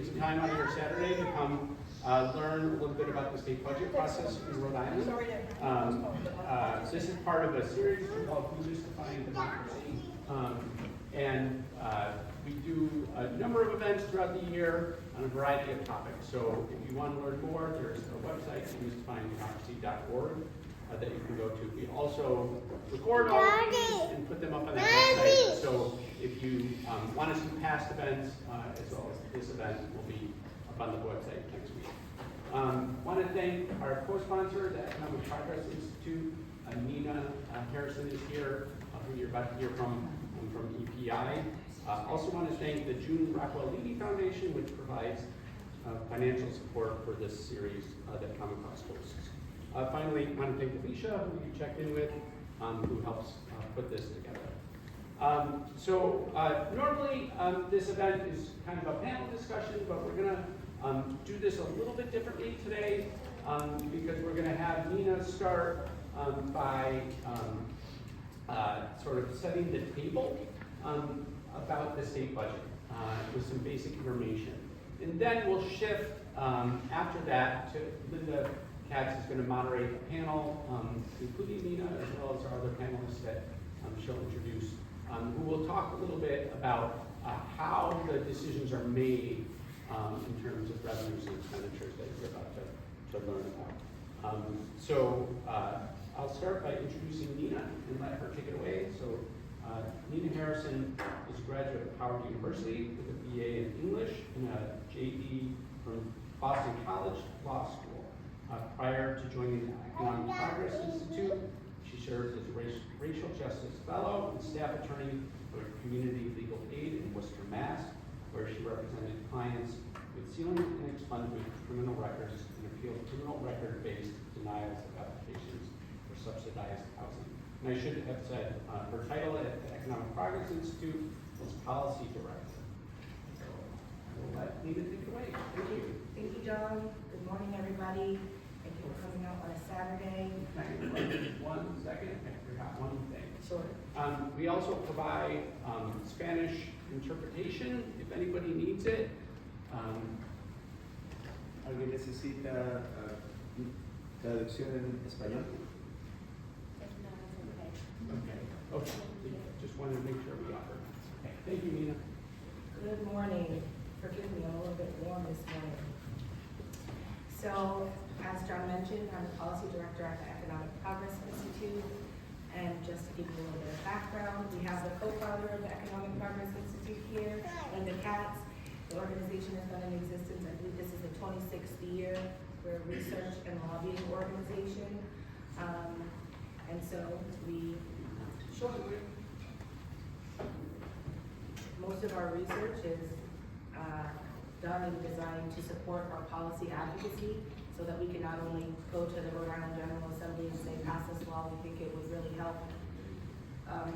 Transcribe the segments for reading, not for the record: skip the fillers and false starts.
taking some time out of your Saturday to come learn a little bit about the state budget process in Rhode Island. This is part of a series called Demystifying Democracy. We do a number of events throughout the year on a variety of topics. So if you want to learn more, there's a website, demystifyingdemocracy.org, that you can go to. We also record all of these and put them up on that website. So if you want to see past events, as well as this event, will be up on the website next week. Want to thank our co-sponsor, the Economic Progress Institute. Nina Harrison is here, who you're about to hear from EPI. Also want to thank the June Rockwell-Levy Foundation, which provides financial support for this series that Common Cause hosts. Finally, I want to thank Alicia, who you checked in with, who helps put this together. Normally this event is kind of a panel discussion, but we're going to do this a little bit differently today because we're going to have Nina start by sort of setting the table about the state budget with some basic information. And then we'll shift after that to Linda Katz is going to moderate a panel, including Nina, as well as our other panelists that she'll introduce, who will talk a little bit about how the decisions are made in terms of revenues and expenditures that you're about to learn about. I'll start by introducing Nina and let her take it away. So Nina Harrison is a graduate of Howard University with a BA in English and a JD from Boston College Law School. Prior to joining the Economic Progress Institute, she served as a racial justice fellow and staff attorney for Community Legal Aid in Worcester, Mass., where she represented clients with sealing and expungement of criminal records and appealed criminal record-based denials of applications for subsidized housing. And I should have said her title at the Economic Progress Institute was Policy Director. So I will let Nina take it away. Thank you. Thank you, John. Good morning, everybody. Thank you for coming out on a Saturday. One second, I forgot one thing. Sure. We also provide Spanish interpretation if anybody needs it. ¿Alguien necesita traducción en español? Okay. Just wanted to make sure we offer. Okay. Thank you, Nina. Good morning. Forgive me, I'm a little bit warm this morning. So, as John mentioned, I'm the Policy Director at the Economic Progress Institute. And just to give you a little bit of background, we have the co-founder of the Economic Progress Institute here, Linda Katz. The organization has been in existence, I believe this is the 26th year. We're a research and lobbying organization. And so most of our research is done and designed to support our policy advocacy so that we can not only go to the Rhode Island General Assembly and say, pass this law, we think it would really help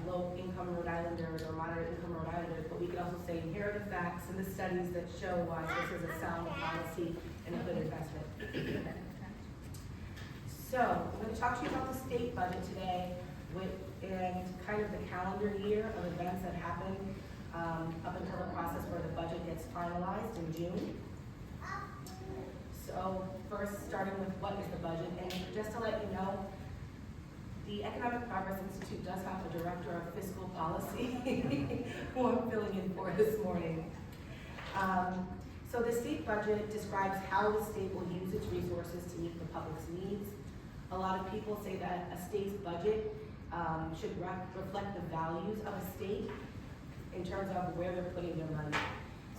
low-income Rhode Islanders or moderate-income Rhode Islanders, but we can also say, here are the facts and the studies that show why this is a sound policy and a good investment. So, I'm going to talk to you about the state budget today and kind of the calendar year of events that happen up until the process where the budget gets finalized in June. So first, starting with what is the budget, and just to let you know, the Economic Progress Institute does have a director of fiscal policy who I'm filling in for this morning. So the state budget describes how the state will use its resources to meet the public's needs. A lot of people say that a state's budget should reflect the values of a state in terms of where they're putting their money.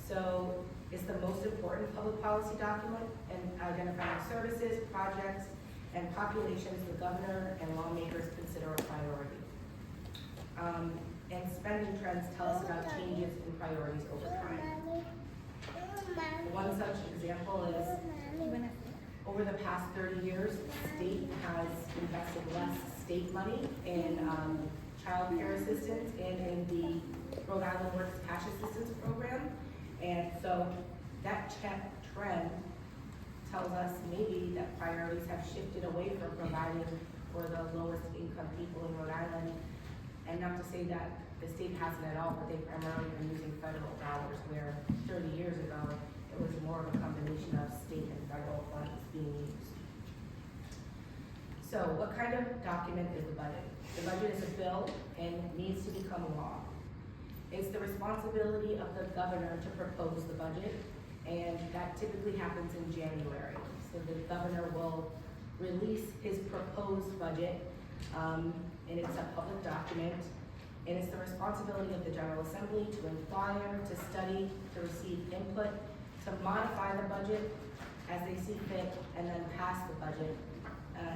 So it's the most important public policy document and identifying services, projects, and populations the governor and lawmakers consider a priority. And spending trends tell us about changes in priorities over time. One such example is over the past 30 years, the state has invested less state money in child care assistance and in the Rhode Island Works Cash Assistance Program. And so that trend tells us maybe that priorities have shifted away from providing for the lowest income people in Rhode Island. And not to say that the state hasn't at all, but they've primarily been using federal dollars, where 30 years ago, It was more of a combination of state and federal funds being used. So what kind of document is the budget? The budget is a bill and needs to become law. It's the responsibility of the governor to propose the budget, and that typically happens in January. So the governor will release his proposed budget, and it's a public document, and it's the responsibility of the General Assembly to inquire, to study, to receive input, to modify the budget as they see fit, and then pass the budget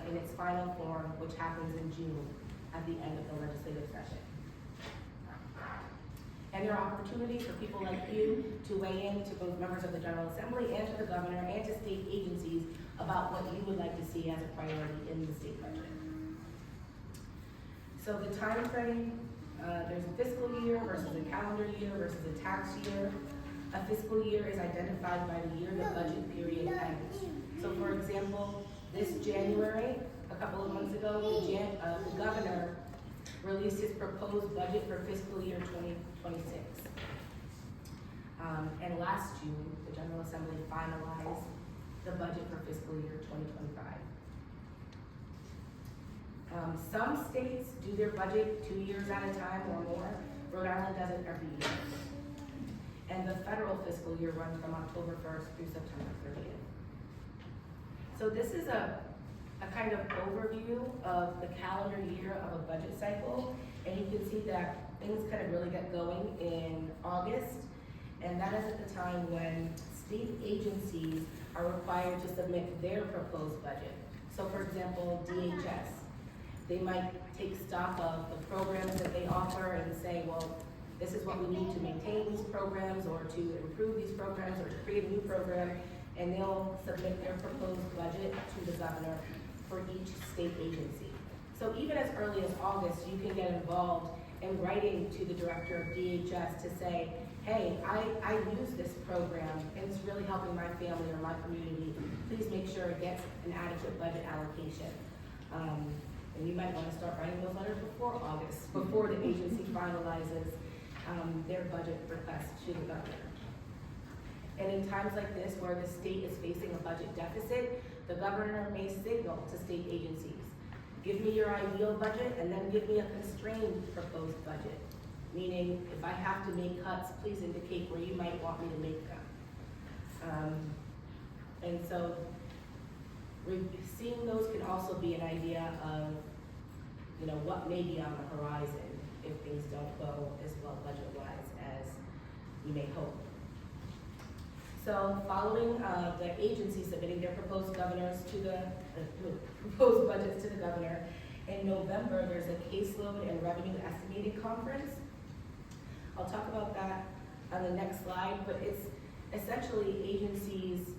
in its final form, which happens in June at the end of the legislative session. And there are opportunities for people like you to weigh in to both members of the General Assembly and to the governor and to state agencies about what you would like to see as a priority in the state budget. So the time frame, there's a fiscal year versus a calendar year versus a tax year. A fiscal year is identified by the year the budget period ends. So for example, this January, a couple of months ago, the governor released his proposed budget for fiscal year 2026. And last June, the General Assembly finalized the budget for fiscal year 2025. Some states do their budget 2 years at a time or more. Rhode Island does it every year. And the federal fiscal year runs from October 1st through September 30th. So this is a kind of overview of the calendar year of a budget cycle. And you can see that things kind of really get going in August. And that is at the time when state agencies are required to submit their proposed budget. So for example, DHS, they might take stock of the programs that they offer and say, well, this is what we need to maintain these programs or to improve these programs or to create a new program. And they'll submit their proposed budget to the governor for each state agency. So even as early as August, you can get involved in writing to the director of DHS to say, hey, I use this program and it's really helping my family or my community. Please make sure it gets an adequate budget allocation. And you might want to start writing those letters before August, before the agency finalizes their budget request to the governor. And in times like this, where the state is facing a budget deficit, the governor may signal to state agencies, give me your ideal budget and then give me a constrained proposed budget. Meaning, if I have to make cuts, please indicate where you might want me to make them. And so, seeing those can also be an idea of, what may be on the horizon if things don't go as well budget-wise as you may hope. So following the agency submitting their proposed governors to the proposed budgets to the governor, in November there's a caseload and revenue estimating conference. I'll talk about that on the next slide, but it's essentially agencies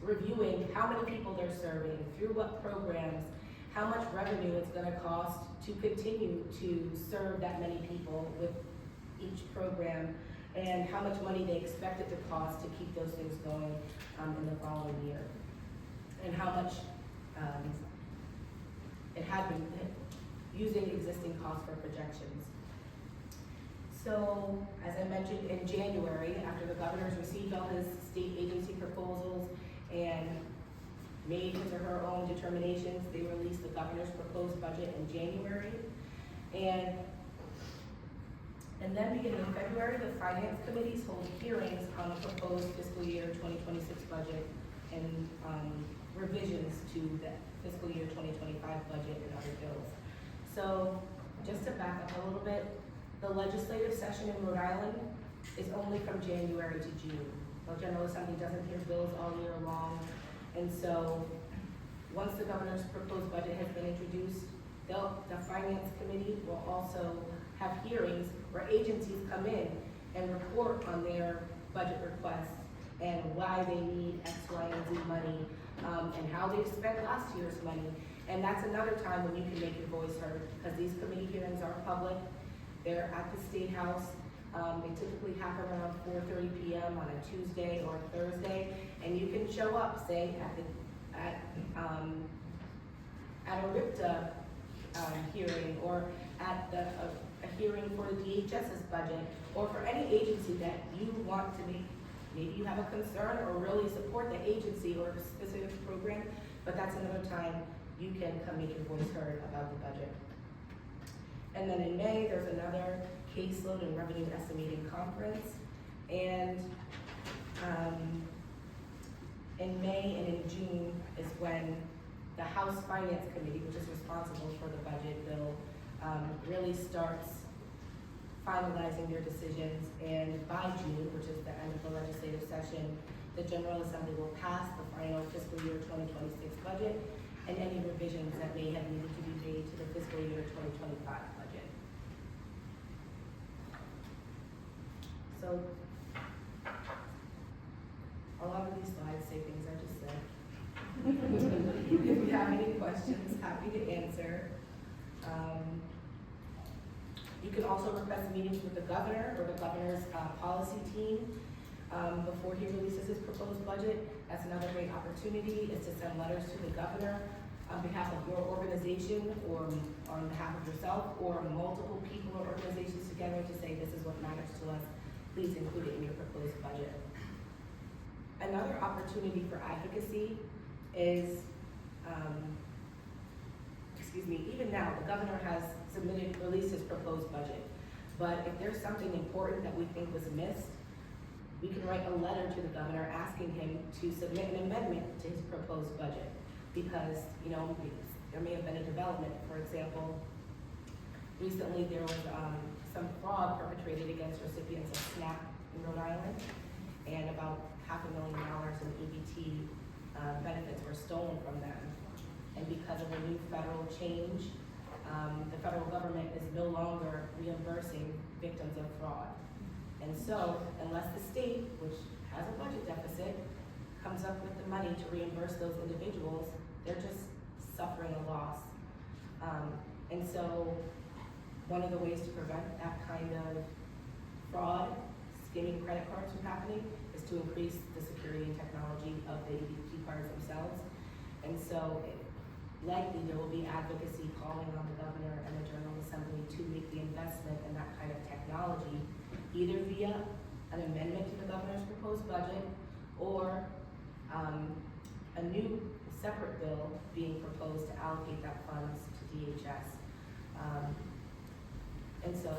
reviewing how many people they're serving, through what programs, how much revenue it's going to cost to continue to serve that many people with each program, and how much money they expect it to cost to keep those things going in the following year, and how much it had been using existing costs for projections. So, as I mentioned, in January, after the governor's received all his state agency proposals and made his or her own determinations, they released the governor's proposed budget in January. And then beginning in February, the finance committees hold hearings on the proposed fiscal year 2026 budget and revisions to the fiscal year 2025 budget and other bills. So just to back up a little bit, the legislative session in Rhode Island is only from January to June. The General Assembly doesn't hear bills all year long. And so once the governor's proposed budget has been introduced, the finance committee will also have hearings where agencies come in and report on their budget requests and why they need X, Y, and Z money, and how they've spent last year's money. And that's another time when you can make your voice heard, because these committee hearings are public. They're at the State House. They typically happen around 4:30 p.m. on a Tuesday or Thursday, and you can show up, say, at a RIPTA hearing, or at a hearing for the DHS's budget, or for any agency that you want to make maybe you have a concern or really support the agency or a specific program, but that's another time you can come make your voice heard about the budget. And then in May, there's another caseload and revenue estimating conference. And in May and in June is when the House Finance Committee, which is responsible for the budget bill, really starts finalizing their decisions. And by June, which is the end of the legislative session, the General Assembly will pass the final fiscal year 2026 budget and any revisions that may have needed to be made to the fiscal year 2025 budget. So, a lot of these slides say things I just said. If you have any questions, happy to answer. You can also request meetings with the governor or the governor's policy team before he releases his proposed budget. That's another great opportunity, is to send letters to the governor on behalf of your organization or on behalf of yourself or multiple people or organizations together to say this is what matters to us. Please include it in your proposed budget. Another opportunity for advocacy is, even now, the governor has released his proposed budget. But if there's something important that we think was missed, we can write a letter to the governor asking him to submit an amendment to his proposed budget. Because, there may have been a development. For example, recently there was some fraud perpetrated against recipients of SNAP in Rhode Island, and about $500,000 in EBT benefits were stolen from them. And because of a new federal change, the federal government is no longer reimbursing victims of fraud. And so, unless the state, which has a budget deficit, comes up with the money to reimburse those individuals, they're just suffering a loss. And so, one of the ways to prevent that kind of fraud, skimming credit cards from happening, is to increase the security and technology of the EBT cards themselves. And so, likely there will be advocacy calling on the governor and the General Assembly to make the investment in that kind of technology, either via an amendment to the governor's proposed budget or a new separate bill being proposed to allocate that funds to DHS. And so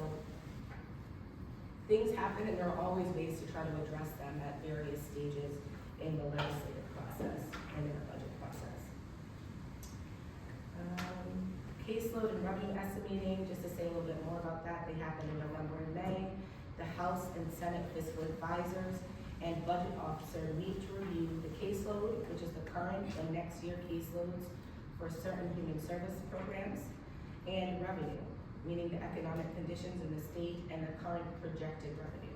things happen, and there are always ways to try to address them at various stages in the legislative process and in the budget process. Caseload and revenue estimating, just to say a little bit more about that, they happen in November and May. The House and Senate fiscal advisors and budget officer meet to review the caseload, which is the current and next year caseloads for certain human service programs, and revenue, meaning the economic conditions in the state and the current projected revenue.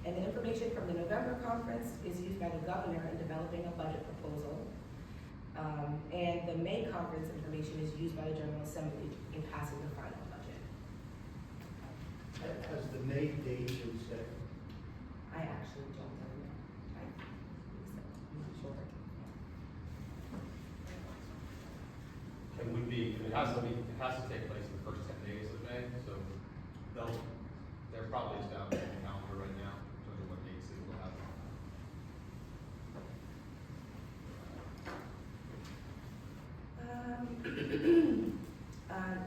And the information from the November conference is used by the governor in developing a budget proposal. And the May conference information is used by the General Assembly in passing the final budget. Has the May date been set? I actually don't know. I think so. I'm not sure. It would be, it has to take place in the first 10 days of May, so they're probably establishing a calendar right now in terms of what dates they will have.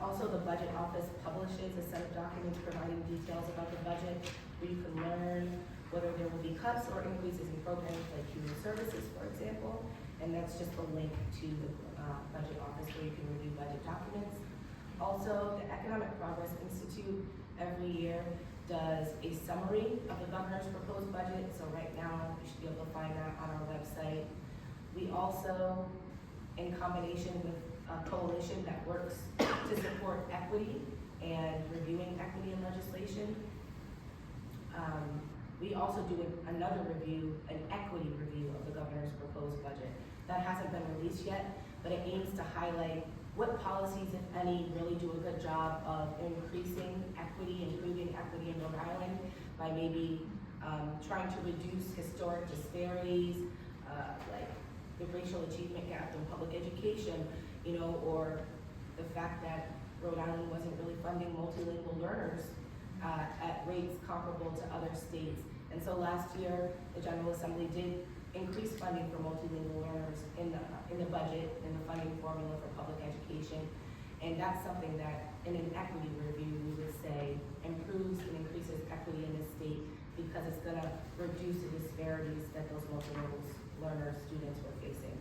Also, the budget office publishes a set of documents providing details about the budget, where you can learn whether there will be cuts or increases in programs like human services, for example. And that's just a link to the budget office where you can review budget documents. Also, the Economic Progress Institute every year does a summary of the governor's proposed budget. So right now, you should be able to find that on our website. We also, in combination with a coalition that works to support equity and reviewing equity in legislation, we also do another review, an equity review of the governor's proposed budget. That hasn't been released yet, but it aims to highlight what policies, if any, really do a good job of increasing equity, improving equity in Rhode Island by maybe trying to reduce historic disparities, like the racial achievement gap in public education, or the fact that Rhode Island wasn't really funding multilingual learners at rates comparable to other states. And And so last year, the General Assembly did increase funding for multilingual learners in the budget, in the funding formula for public education. And that's something that, in an equity review, we would say improves and increases equity in the state because it's gonna reduce the disparities that those multilingual learner students were facing.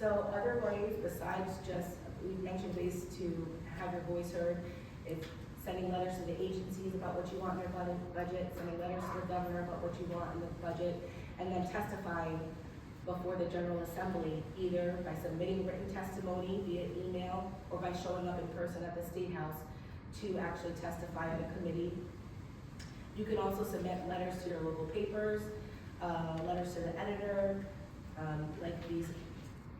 So other ways besides just, we mentioned ways to have your voice heard, it's sending letters to the agencies about what you want in your budget, sending letters to the governor about what you want in the budget, and then testifying before the General Assembly, either by submitting written testimony via email or by showing up in person at the State House to actually testify at a committee. You can also submit letters to your local papers, letters to the editor, like these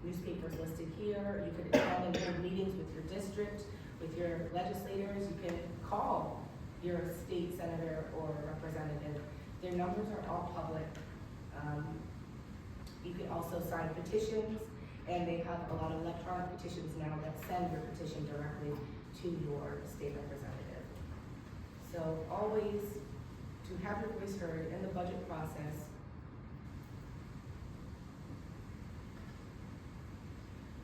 newspapers listed here. You could attend and hold meetings with your district, with your legislators. You can call your state senator or representative. Their numbers are all public. You can also sign petitions, and they have a lot of electronic petitions now that send your petition directly to your state representative. So always to have your voice heard in the budget process.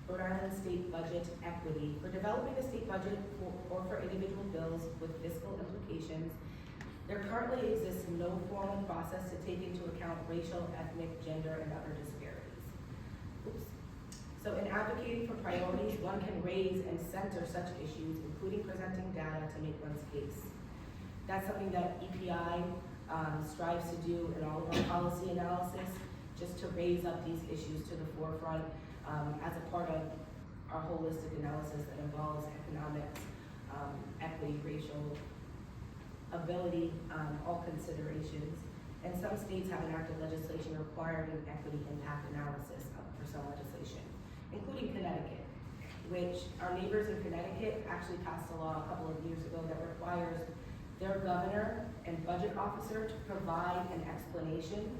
Rhode Island state budget equity. For developing a state budget or for individual bills with fiscal implications, there currently exists no formal process to take into account racial, ethnic, gender, and other disparities. Oops. So in advocating for priorities, one can raise and center such issues, including presenting data to make one's case. That's something that EPI strives to do in all of our policy analysis, just to raise up these issues to the forefront as a part of our holistic analysis that involves economics, equity, racial ability, all considerations. And some states have enacted legislation requiring an equity impact analysis for some legislation, including Connecticut, which our neighbors in Connecticut actually passed a law a couple of years ago that requires their governor and budget officer to provide an explanation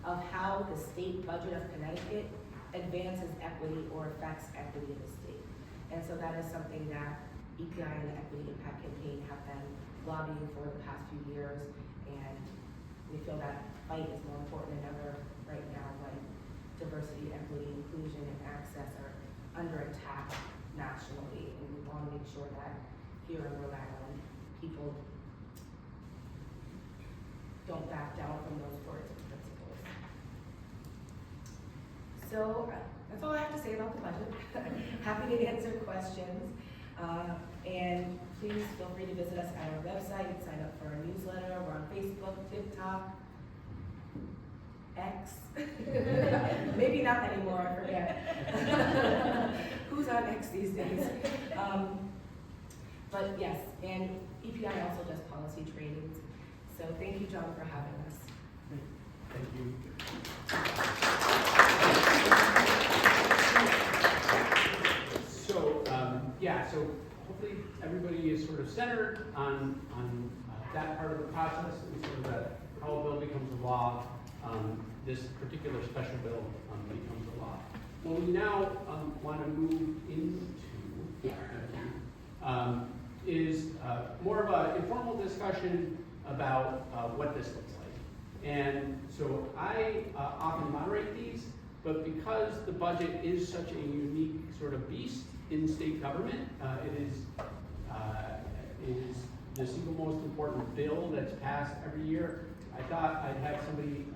of how the state budget of Connecticut advances equity or affects equity in the state. And so that is something that EPI and the Equity Impact Campaign have been lobbying for the past few years, and we feel that fight is more important than ever right now when diversity, equity, inclusion, and access are under attack nationally, and we want to make sure that here in Rhode Island, people don't back down from those words and principles. So that's all I have to say about the budget. Happy to answer questions. And please feel free to visit us at our website, sign up for our newsletter. We're on Facebook, TikTok, X. Maybe not anymore, I forget. Who's on X these days? But yes, and EPI also does policy trainings. So thank you, John, for having us. Thank you. So hopefully everybody is sort of centered on that part of the process and sort of that how a bill becomes a law, this particular special bill becomes a law. What we now want to move into is more of an informal discussion about what this looks like. And so I often moderate these, but because the budget is such a unique sort of beast in state government, it is the single most important bill that's passed every year. I thought I'd have somebody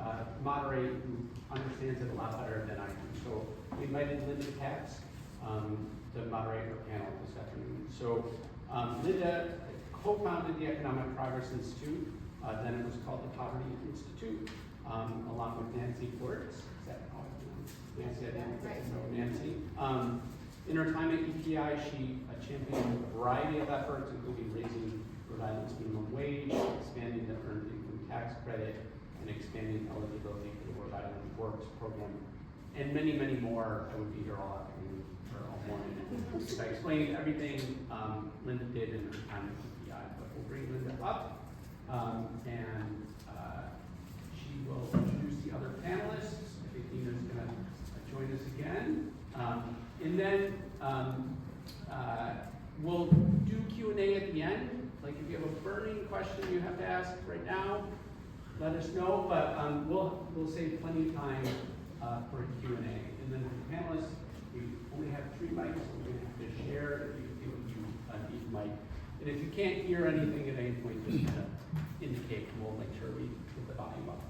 moderate who understands it a lot better than I do. So we invited Linda Katz to moderate our panel this afternoon. So Linda co-founded the Economic Progress Institute, then it was called the Poverty Institute, along with Nancy Forts. Is that how I pronounce it? Nancy, I didn't get to know Nancy. In her time at EPI, she championed a variety of efforts, including raising Rhode Island's minimum wage, expanding the earned income tax credit, and expanding eligibility for the Rhode Island Works program, and many, many more. I would be here all afternoon or all morning if I explained everything Linda did in her time at EPI, but we'll bring Linda up. And she will introduce the other panelists. I think Nina's going to join us again. And then we'll do Q&A at the end. Like if you have a burning question you have to ask right now, let us know. But we'll save plenty of time for Q&A. And then for the panelists, we only have 3 mics, so we're going to have to share if you need a mic. And if you can't hear anything at any point, just kind of indicate, and we'll make sure we get the volume up.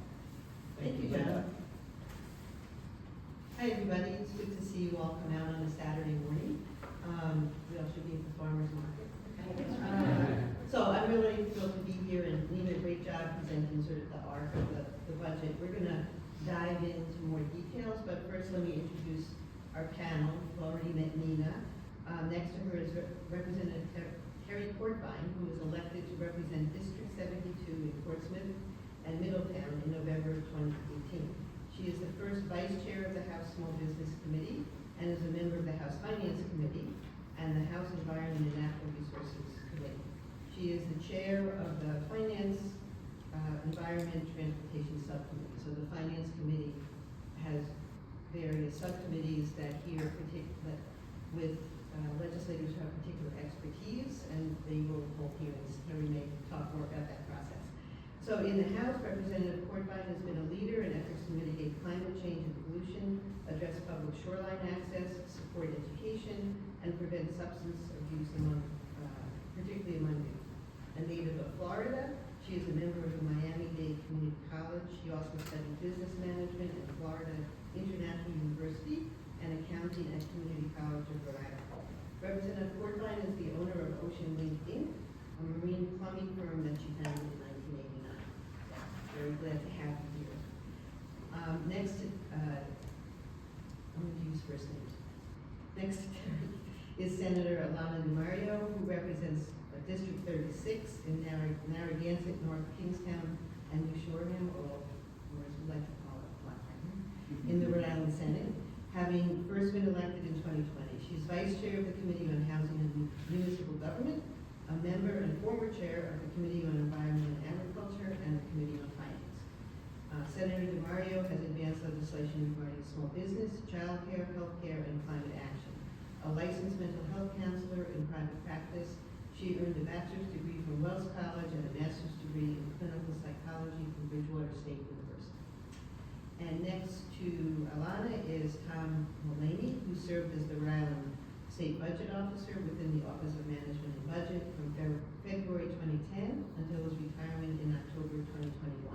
Thank you, Linda. John. Hi, everybody. It's good to see you all come out on a Saturday morning. We all should be at the farmer's market. So I'm really thrilled to be here, and Nina, great job presenting sort of the arc of the budget. We're going to dive into more details, but first let me introduce our panel. You've already met Nina. Next to her is Representative Terry Portvine, who was elected to represent District 72 in Portsmouth and Middletown in November of 2018. She is the first Vice Chair of the House Small Business Committee and is a member of the House Finance Committee and the House Environment and Natural Resources Committee. She is the Chair of the Finance, Environment, Transportation Subcommittee. So the Finance Committee has various subcommittees that hear with legislators who have particular expertise, and they will hold hearings. Terry may talk more about that process. So in the House, Representative Portvine has been a leader in efforts to mitigate climate change and pollution, address public shoreline access, support education, and prevent substance abuse particularly among youth. A native of Florida, she is a member of the Miami-Dade Community College. She also studied business management at Florida International University and accounting at Community College of Rhode Island. Representative Portvine is the owner of Ocean Link Inc., a marine plumbing firm that she founded in 1989. Very glad to have you here. Next to, I'm going to use first names. Next to Terry is Senator Alana DiMario, who represents District 36 in Narragansett, North Kingstown, and New Shoreham, or as we like to call it, Flatland, in the Rhode Island Senate, having first been elected in 2020. She's Vice Chair of the Committee on Housing and Municipal Government, a member and former Chair of the Committee on Environment and Agriculture, and the Committee on Finance. Senator DiMario has advanced legislation regarding small business, child care, health care, and climate action. A licensed mental health counselor in private practice, she earned a bachelor's degree from Wells College and a master's degree in clinical psychology from Bridgewater State University. And next to Alana is Tom Mullaney, who served as the Rhode Island State Budget Officer within the Office of Management and Budget from February 2010 until his retirement in October 2021.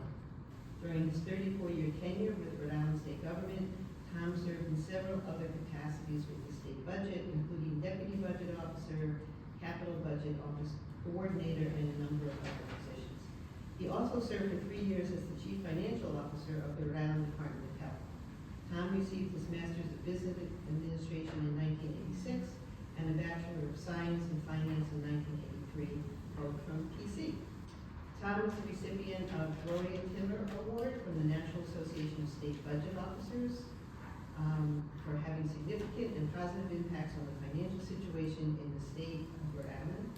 During his 34-year tenure with Rhode Island State Government, Tom served in several other capacities with the state budget, including Deputy Budget Officer, Capital Budget Office Coordinator, and a number of other positions. He also served for 3 years as the Chief Financial Officer of the Rhode Island Department of Health. Tom received his Master's of Business Administration in 1986 and a Bachelor of Science in Finance in 1983, both from PC. Tom is the recipient of Gloria Timmer Award from the National Association of State Budget Officers for having significant and positive impacts on the financial situation in the state of Rhode Island.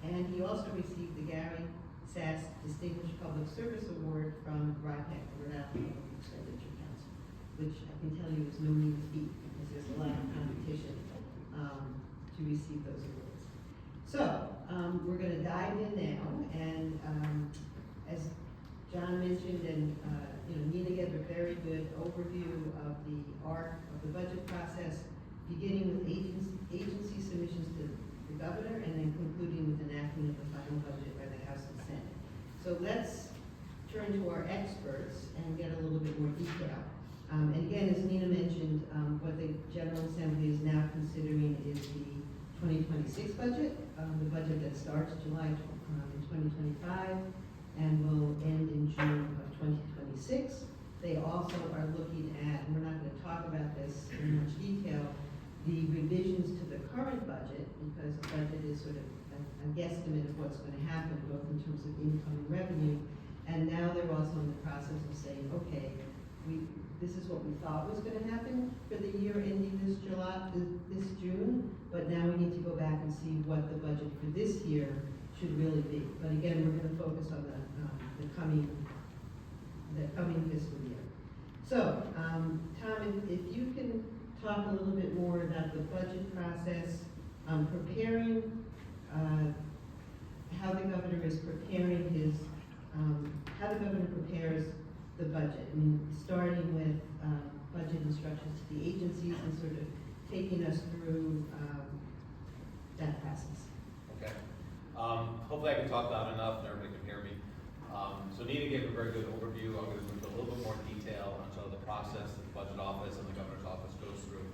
And he also received the Gary Sass Distinguished Public Service Award from RIPEC, the Rhode Island Public Expenditure Council, which I can tell you is no mean feat because there's a lot of competition to receive those awards. So we're going to dive in now, and as John mentioned, and Nina gave a very good overview of the arc of the budget process, beginning with agency submissions to the governor, and then concluding with enactment of the final budget by the House and Senate. So let's turn to our experts and get a little bit more detail. And again, as Nina mentioned, what the General Assembly is now considering is the 2026 budget, the budget that starts July 2025 and will end in June of 2026. They also are looking at, and we're not going to talk about this in much detail, the revisions to the current budget, because the budget is sort of a guesstimate of what's going to happen, both in terms of income and revenue. And now they're also in the process of saying, okay, this is what we thought was going to happen for the year ending this June, but now we need to go back and see what the budget for this year should really be. But again, we're gonna focus on the coming fiscal year. So, Tom, if you can talk a little bit more about the budget process, preparing, how the governor is preparing his, how the governor prepares the budget. I mean, starting with budget instructions to the agencies and sort of taking us through that process. Okay. Hopefully I can talk loud enough and everybody can hear me. So Nina gave a very good overview. I'm going to go into a little bit more detail on sort of the process that the budget office and the governor's office goes through.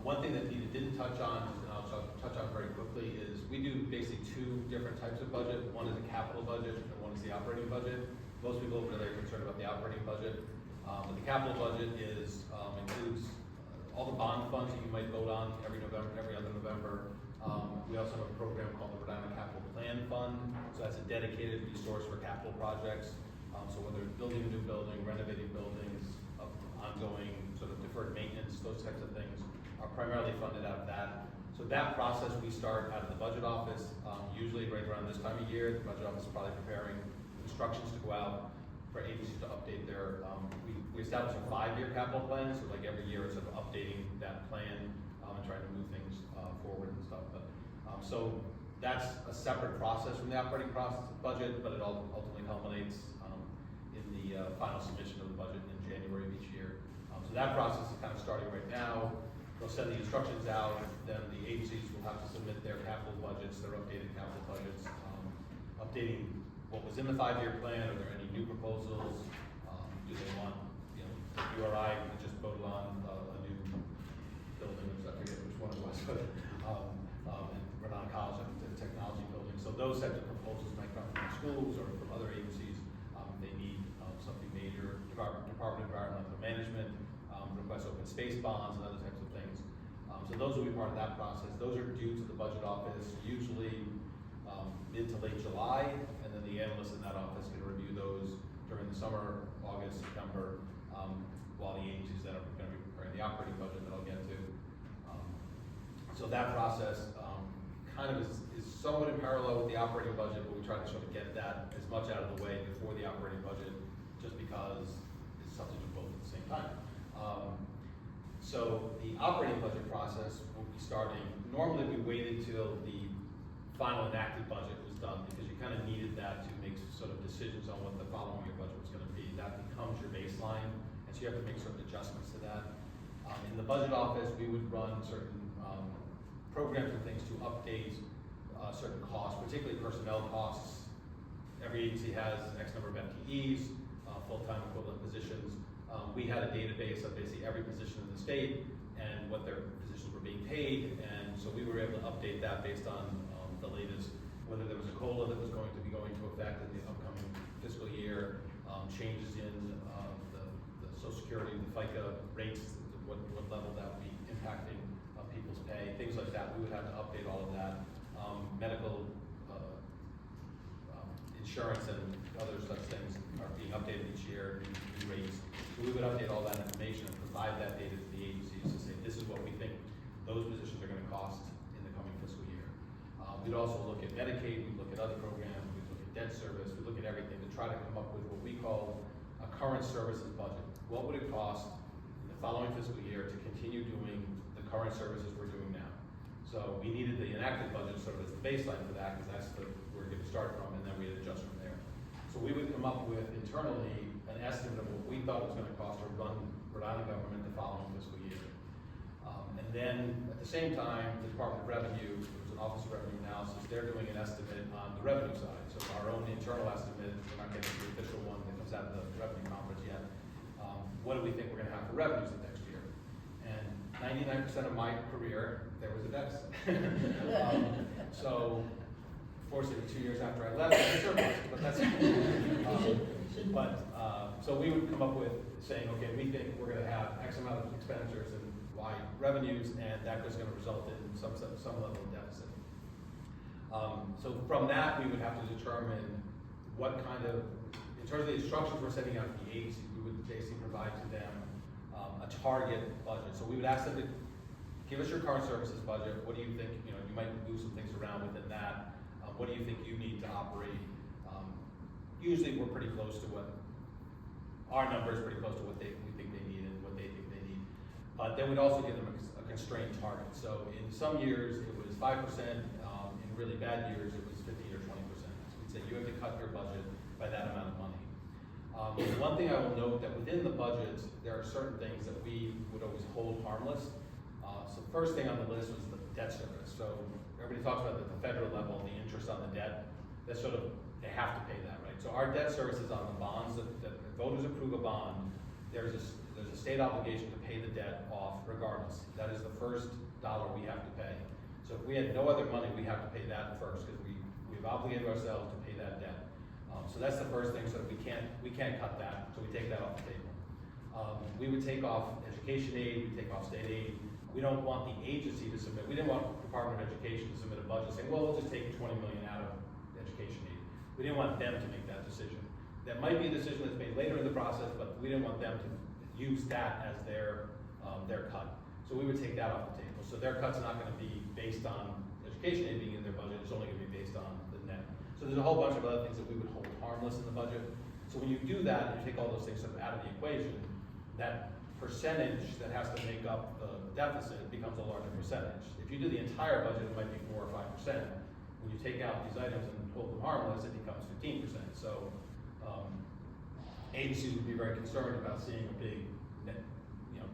One thing that Nina didn't touch on, and I'll touch on very quickly, is we do basically two different types of budget. One is a capital budget and one is the operating budget. Most people over there are concerned about the operating budget. But the capital budget includes all the bond funds that you might vote on every November, every other November. We also have a program called the Rhode Island Capital Plan Fund. So that's a dedicated resource for capital projects. So whether it's building a new building, renovating buildings, ongoing sort of deferred maintenance, those types of things are primarily funded out of that. So that process we start out of the budget office, usually right around this time of year. The budget office is probably preparing instructions to go out for agencies to update their, we establish a 5-year capital plan, so like every year it's sort of updating that plan and trying to move things forward and stuff. But so that's a separate process from the operating process budget, but it ultimately culminates in the final submission of the budget in January of each year. So that process is kind of starting right now. They'll send the instructions out, then the agencies will have to submit their capital budgets, their updated capital budgets, updating what was in the 5-year plan. Are there any new proposals? Do they want, URI just voted on a new building, I forget which one it was, but in Rhode Island College, the technology building. So those types of proposals might come from schools or from other agencies. They need something major. Department of Environmental Management requests open space bonds and other types of things. So those will be part of that process. Those are due to the budget office usually mid to late July, and then the analysts in that office can review those during the summer, August, September, while the agencies that are going to be preparing the operating budget that I'll get to. So that process kind of is somewhat in parallel with the operating budget, but we try to sort of get that as much out of the way before the operating budget, just because it's something to both at the same time. So the operating budget process will be starting, normally we waited till the final enacted budget was done because you kind of needed that to make sort of decisions on what the following year budget was going to be. That becomes your baseline, and so you have to make certain adjustments to that. In the budget office, we would run certain programs and things to update certain costs, particularly personnel costs. Every agency has X number of FTEs, full-time equivalent positions. We had a database of basically every position in the state and what their positions were being paid, and so we were able to update that based on the latest, whether there was a COLA that was going to be going into effect in the upcoming fiscal year, changes in the Social Security, the FICA rates, what level that would be impacting people's pay, things like that. We would have to update all of that. Medical insurance and other such things are being updated each year, new rates. So we would update all that information and provide that data to the agencies to say, this is what we think those positions are going to cost in the coming fiscal year. We'd also look at Medicaid, we'd look at other programs, we'd look at debt service, we'd look at everything to try to come up with what we call a current services budget. What would it cost in the following fiscal year to continue doing the current services we're doing now? So we needed the enacted budget sort of as the baseline for that, because that's where we're going to start from, and then we'd adjust from there. So we would come up with internally an estimate of what we thought it was going to cost to run Rhode Island government the following fiscal year. And then at the same time, the Department of Revenue, there's an Office of Revenue Analysis, they're doing an estimate on the revenue side. So our own internal estimate, we're not getting the official one that comes out of the revenue conference yet. What do we think we're going to have for revenues the next year? And 99% of my career, there was a deficit. So fortunately, 2 years after I left, I surplus, but that's so we would come up with saying, okay, we think we're going to have X amount of expenditures and Y revenues, and that is going to result in some level of deficit. So from that, we would have to determine what kind of, in terms of the instructions we're sending out to the agency, we would basically provide to them a target budget. So we would ask them to give us your current services budget. What do you think? You might move some things around within that. What do you think you need to operate? Usually we're pretty close to what, our number is pretty close to what we think they need and what they think they need. But then we'd also give them a constrained target. So in some years it was 5%, in really bad years it was 15 or 20%. So we'd say you have to cut your budget by that amount of money. One thing I will note that within the budget, there are certain things that we would always hold harmless. So first thing on the list was the debt service. So everybody talks about at the federal level, the interest on the debt, that's sort of, they have to pay that, right? So our debt service is on the bonds that if voters approve a bond, there's a state obligation to pay the debt off regardless. That is the first dollar we have to pay. So if we had no other money, we have to pay that first because we've obligated ourselves to pay that debt. So that's the first thing, so we can't cut that, so we take that off the table. We would take off education aid, we take off state aid. We don't want the agency to submit, we didn't want the Department of Education to submit a budget saying, well, we'll just take 20 million out of education aid. We didn't want them to make that decision. That might be a decision that's made later in the process, but we didn't want them to use that as their cut. So we would take that off the table. So their cut's not gonna be based on education aid being in their budget, it's only gonna be based on the net. So there's a whole bunch of other things that we would hold harmless in the budget. So when you do that, and you take all those things sort of out of the equation, that percentage that has to make up the deficit becomes a larger percentage. If you do the entire budget, it might be 4 or 5%. When you take out these items and hold them harmless, it becomes 15%. So agencies would be very concerned about seeing a big net,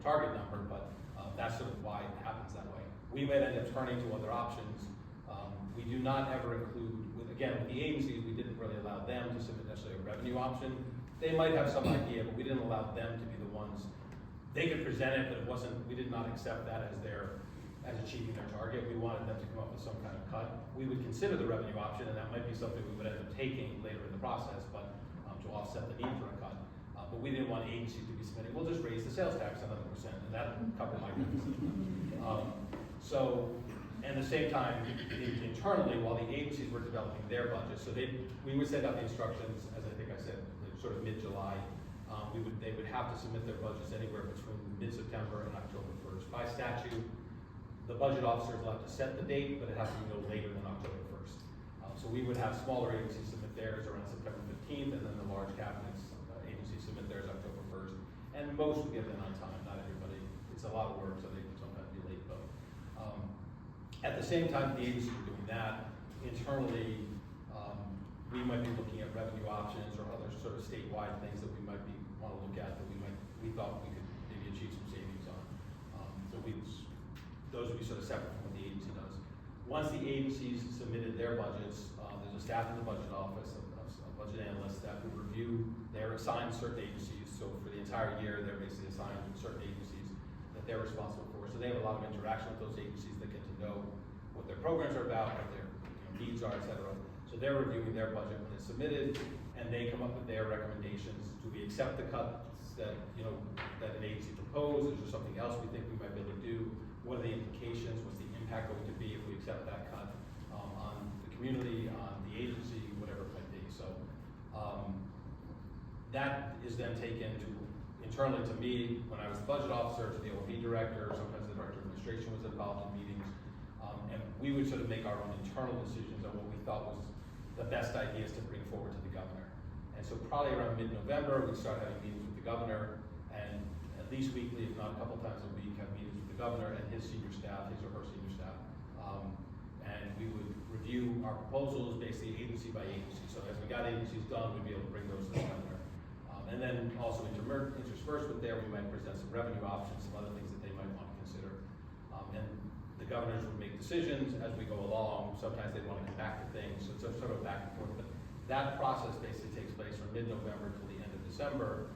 target number, but that's sort of why it happens that way. We might end up turning to other options. We do not ever include, with the agencies, we didn't really allow them to submit necessarily a revenue option. They might have some idea, but we didn't allow them to be the ones. They could present it, but it wasn't, we did not accept that as achieving their target. We wanted them to come up with some kind of cut. We would consider the revenue option, and that might be something we would end up taking later in the process, but to offset the need for a cut. But we didn't want agencies to be spending, we'll just raise the sales tax another %, and that would cover my deficit. And at the same time, internally, while the agencies were developing their budget, so we would send out the instructions, as I think I said, sort of mid-July. They would have to submit their budgets anywhere between mid-September and October 1st. By statute, the budget officer is allowed to set the date, but it has to be no later than October 1st. So we would have smaller agencies submit theirs around September 15th, and then the large cabinets agencies submit theirs October 1st. And most would get them on time, not everybody. It's a lot of work, so they can sometimes be late, but at the same time the agencies are doing that, internally, we might be looking at revenue options or other sort of statewide things that we might want to look at that we thought we could maybe achieve some savings on. Those would be sort of separate from what the agency does. Once the agencies submitted their budgets, there's a staff in the budget office, a budget analyst that would review. They're assigned certain agencies, so for the entire year, they're basically assigned certain agencies that they're responsible for. So they have a lot of interaction with those agencies that get to know what their programs are about, what their needs are, et cetera. So they're reviewing their budget when it's submitted, and they come up with their recommendations. Do we accept the cuts that an agency proposed? Is there something else we think we might be able to do? What are the implications? What's the impact going to be if we accept that cut on the community, on the agency, whatever it might be? So that is then taken internally to me when I was the budget officer, to the OMB director, sometimes the director of administration was involved in meetings, and we would sort of make our own internal decisions on what we thought was the best ideas to bring forward to the governor. And so probably around mid-November, we'd start having meetings with the governor, and at least weekly, if not a couple times a week, have meetings with the governor and his senior staff, his or her senior staff. And we would review our proposals basically agency by agency. So as we got agencies done, we'd be able to bring those to the governor. And then also interspersed with there, we might present some revenue options, some other things that they might want to consider. And the governors would make decisions as we go along. Sometimes they want to come back to things, so it's sort of back and forth. But that process basically takes place from mid-November till the end of December,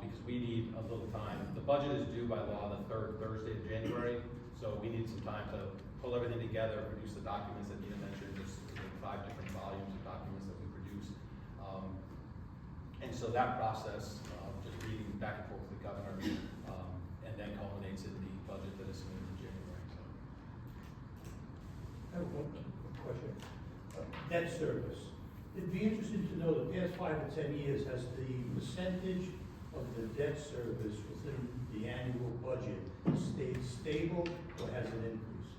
because we need a little time. The budget is due by law the 3rd Thursday of January, so we need some time to pull everything together, produce the documents that Nina mentioned. There's 5 different volumes of documents that we produce. And so that process, just reading back and forth with the governor, and then culminates in the budget that is submitted in January. So. I have one question. Debt service. It'd be interesting to know the past 5 or 10 years, has the percentage of the debt service within the annual budget stayed stable or has it increased?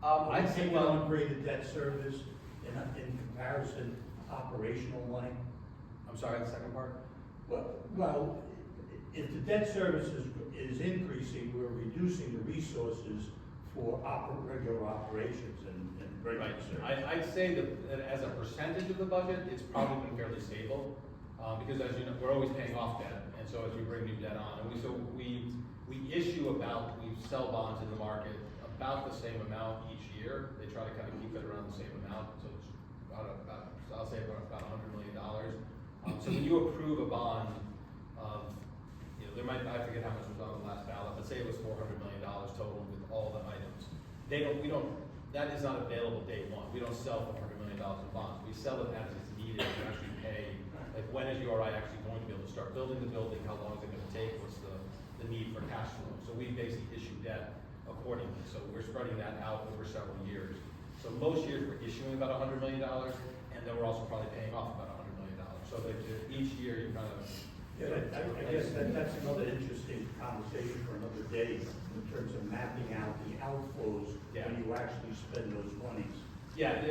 I'd say, well, ungraded debt service in in comparison, operational money? I'm sorry, the second part? Well, if the debt service is increasing, we're reducing the resources for regular operations and regular Right, service. I'd say that as a percentage of the budget, it's probably been fairly stable, because as you know, we're always paying off debt, and so as we bring new debt on, and we sell bonds in the market about the same amount each year. They try to kind of keep it around the same amount, so it's I'll say about $100 million. So when you approve a bond of, there might, I forget how much was on the last ballot, but say it was $400 million total with all the items. That is not available day one. We don't sell for $100 million in bonds. We sell it as it's needed to actually pay, like when is URI actually going to be able to start building the building? How long is it going to take? What's the need for cash flow? So we basically issue debt accordingly. So we're spreading that out over several years. So most years we're issuing about $100 million, and then we're also probably paying off about $100 million. So that each year you kind of. Yeah, I guess that's another interesting conversation for another day in terms of mapping out the outflows when you actually spend those monies. Yeah,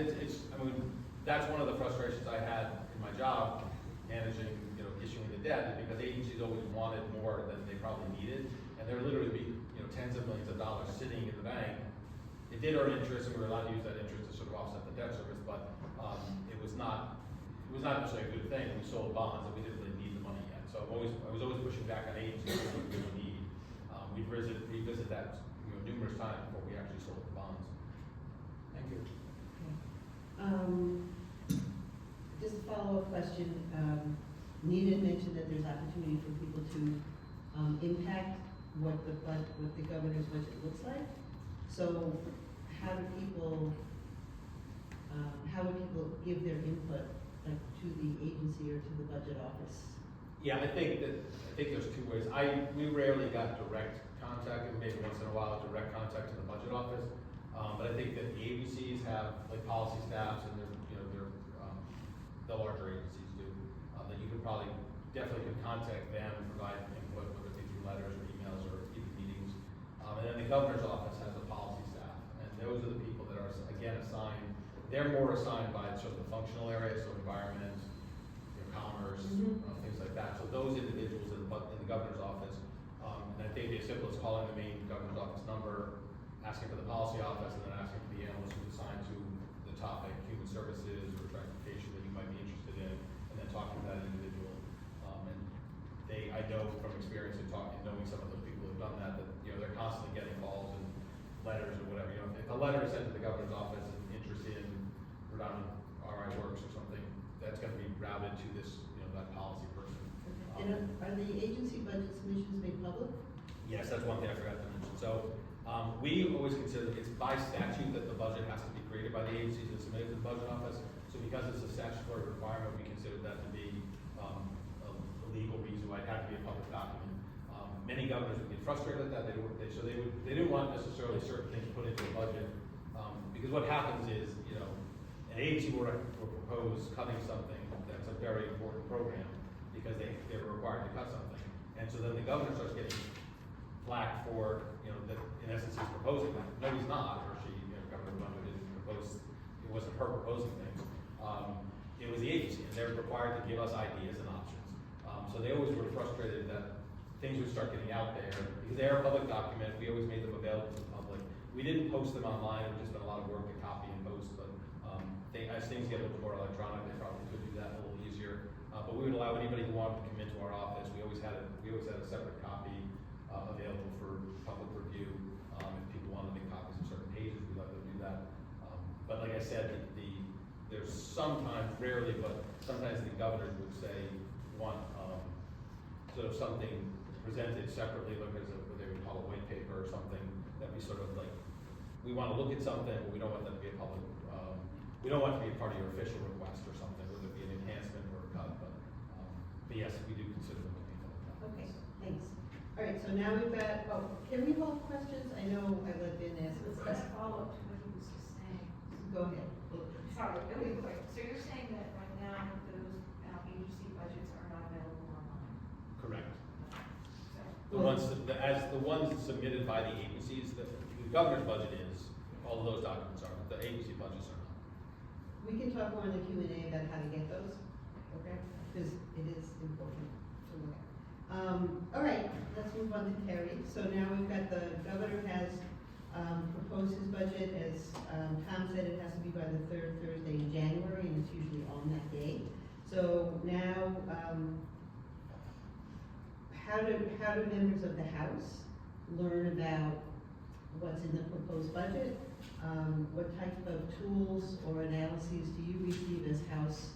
that's one of the frustrations I had in my job, managing, issuing the debt, is because agencies always wanted more than they probably needed, and there literally be, tens of millions of dollars sitting in the bank. It did earn interest, and we were allowed to use that interest to sort of offset the debt service, but it was not necessarily a good thing. We sold bonds, and we didn't really need the money yet. So I was always pushing back on agencies that we really need. We revisit that numerous times before we actually sold the bonds. Thank you. Just a follow-up question. Nita mentioned that there's opportunity for people to impact what the governor's budget looks like. So how would people give their input, like to the agency or to the budget office? Yeah, I think there's two ways. We rarely got direct contact, and maybe once in a while direct contact to the budget office. But I think that the agencies have like policy staffs, and the larger agencies do. That you could probably definitely could contact them and provide input, whether it be through letters or emails or even meetings. And then the governor's office has a policy staff, and those are the people that are again assigned. They're more assigned by sort of the functional areas, so environment, commerce, things like that. So those individuals in the governor's office, and I think the simplest calling the main governor's office number, asking for the policy office, and then asking for the analyst who's assigned to the topic, human services or transportation that you might be interested in, and then talking to that individual. I know from experience in knowing some of those people who've done that they're constantly getting calls and letters or whatever. If a letter is sent to the governor's office and interest in Rhode Island RI Works or something, that's going to be routed to this, that policy person. And are the agency budget submissions made public? Yes, that's one thing I forgot to mention. So we always consider it's by statute that the budget has to be created by the agencies and submitted to the budget office. So because it's a statutory requirement, we consider that to be a legal reason why it had to be a public document. Many governors would get frustrated at that. They didn't want necessarily certain things put into a budget, because what happens is, an agency will propose cutting something that's a very important program because they're required to cut something, and so then the governor starts getting flack for that in essence he's proposing that. No, he's not, or she, Governor Butler didn't propose. It wasn't her proposing things. It was the agency, and they're required to give us ideas and options. So they always were frustrated that things would start getting out there because they are a public document. We always made them available to the public. We didn't post them online. It just been a lot of work to copy and post. But as things get a little more electronic, they probably could do that a little easier. But we would allow anybody who wanted to come into our office. We always had a separate copy available for public review. If people wanted to make copies of certain pages, we'd let them do that. But like I said, there's sometimes, rarely, but sometimes the governors would say want sort of something presented separately, like as what they would call a white paper or something that we sort of like. We want to look at something, but we don't want that to be a public. We don't want it to be a part of your official request or something, whether it be an enhancement or a cut. But yes, we do consider them to be public documents. Okay, thanks. All right, so now we've got, can we hold questions? I know I let Ben ask this. Let's follow up to what he was just saying. Go ahead. Sorry, really quick. So you're saying that right now those agency budgets are not available online? Correct. So, The ones submitted by the agencies, the governor's budget is, all of those documents are, but the agency budgets are not. we can talk more in the Q&A about how to get those, okay? Because it is important to look at. All right, let's move on to Terry. So now we've got the governor has proposed his budget. As Tom said, it has to be by the third Thursday in January, and it's usually on that day. So now, how do members of the House learn about what's in the proposed budget? What type of tools or analyses do you receive as House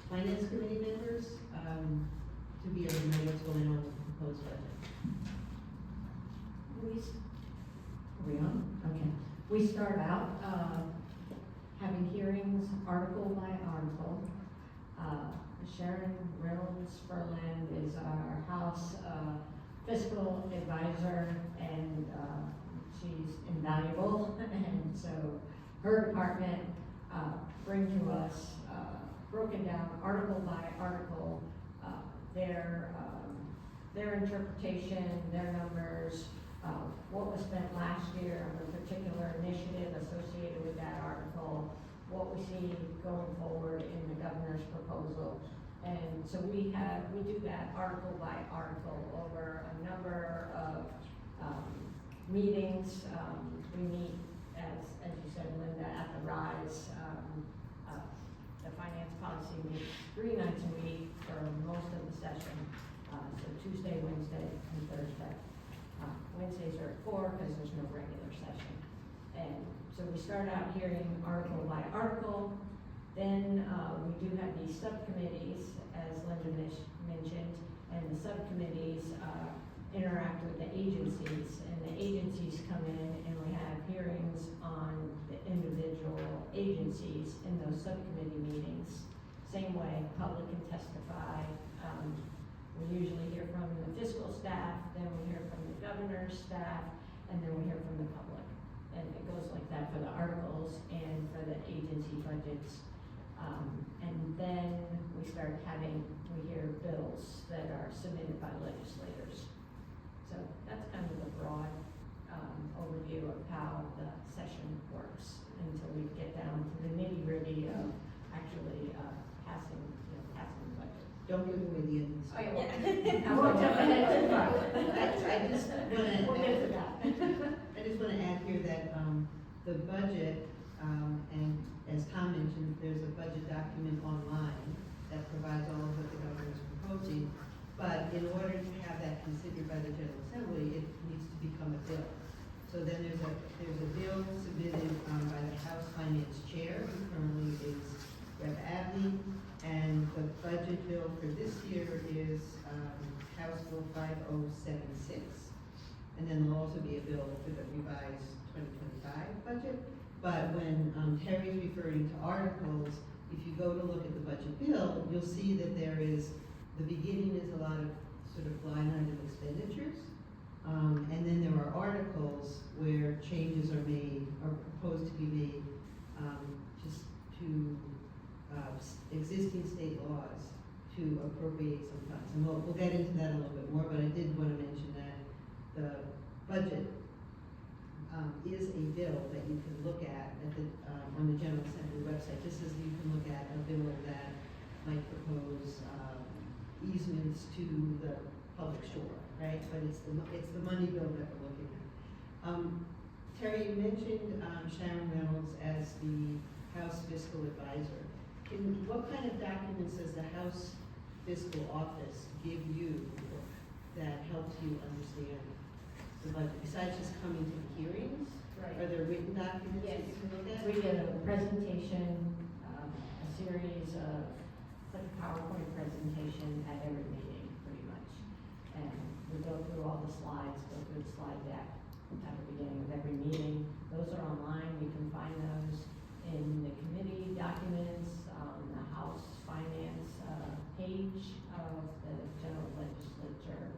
Finance Committee members to be able to know what's going on with the proposed budget? Are we on? Okay. We start out having hearings article by article. Sharon Reynolds Berlin is our House fiscal advisor, and she's invaluable. And so her department bring to us broken down article by article their interpretation, their numbers, what was spent last year on a particular initiative associated with that article, what we see going forward in the governor's proposal. And so we do that article by article over a number of meetings. We meet, as you said, Linda, at the RISE. The finance policy meets 3 nights a week for most of the session. So Tuesday, Wednesday, and Thursday. Wednesdays are at 4 because there's no regular session. And so we start out hearing article by article. Then we do have these subcommittees, as Linda mentioned, and the subcommittees interact with the agencies, and the agencies come in and we have hearings on the individual agencies in those subcommittee meetings. Same way, public can testify. We usually hear from the fiscal staff, then we hear from the governor's staff, and then we hear from the public. And it goes like that for the articles and for the agency budgets. And then we hear bills that are submitted by legislators. So that's kind of the broad overview of how the session works until we get down to the nitty-gritty of actually passing the budget. Don't give away the end of the Oh, story. yeah. I won't jump ahead too far. I just wanna We'll get to that. I just want to add here that the budget, and as Tom mentioned, there's a budget document online that provides all of what the governor is proposing. But in order to have that considered by the General Assembly, it needs to become a bill. So then there's a bill submitted by the House Finance Chair, who currently is Rep. Abney, and the budget bill for this year is House Bill 5076. And then there'll also be a bill for the revised 2025 budget. But when Terry's referring to articles, if you go to look at the budget bill, you'll see that the beginning is a lot of sort of line item expenditures. And then there are articles where changes are made, or proposed to be made, just to existing state laws to appropriate some funds. And we'll get into that a little bit more, but I did want to mention that the budget is a bill that you can look at on the General Assembly website, just as you can look at a bill that might propose easements to the public shore, right? But it's the money bill that we're looking at. Terry, you mentioned Sharon Reynolds as the House Fiscal Advisor. What kind of documents does the House Fiscal Office give you that helps you understand the budget? Besides just coming to the hearings, Right. are there written documents that Yes. you can look at? We get a presentation, a series of, like a PowerPoint presentation at every meeting, pretty much. And we go through all the slides, go through the slide deck at the beginning of every meeting. Those are online, you can find those in the committee documents, the House Finance page of the General Legislature,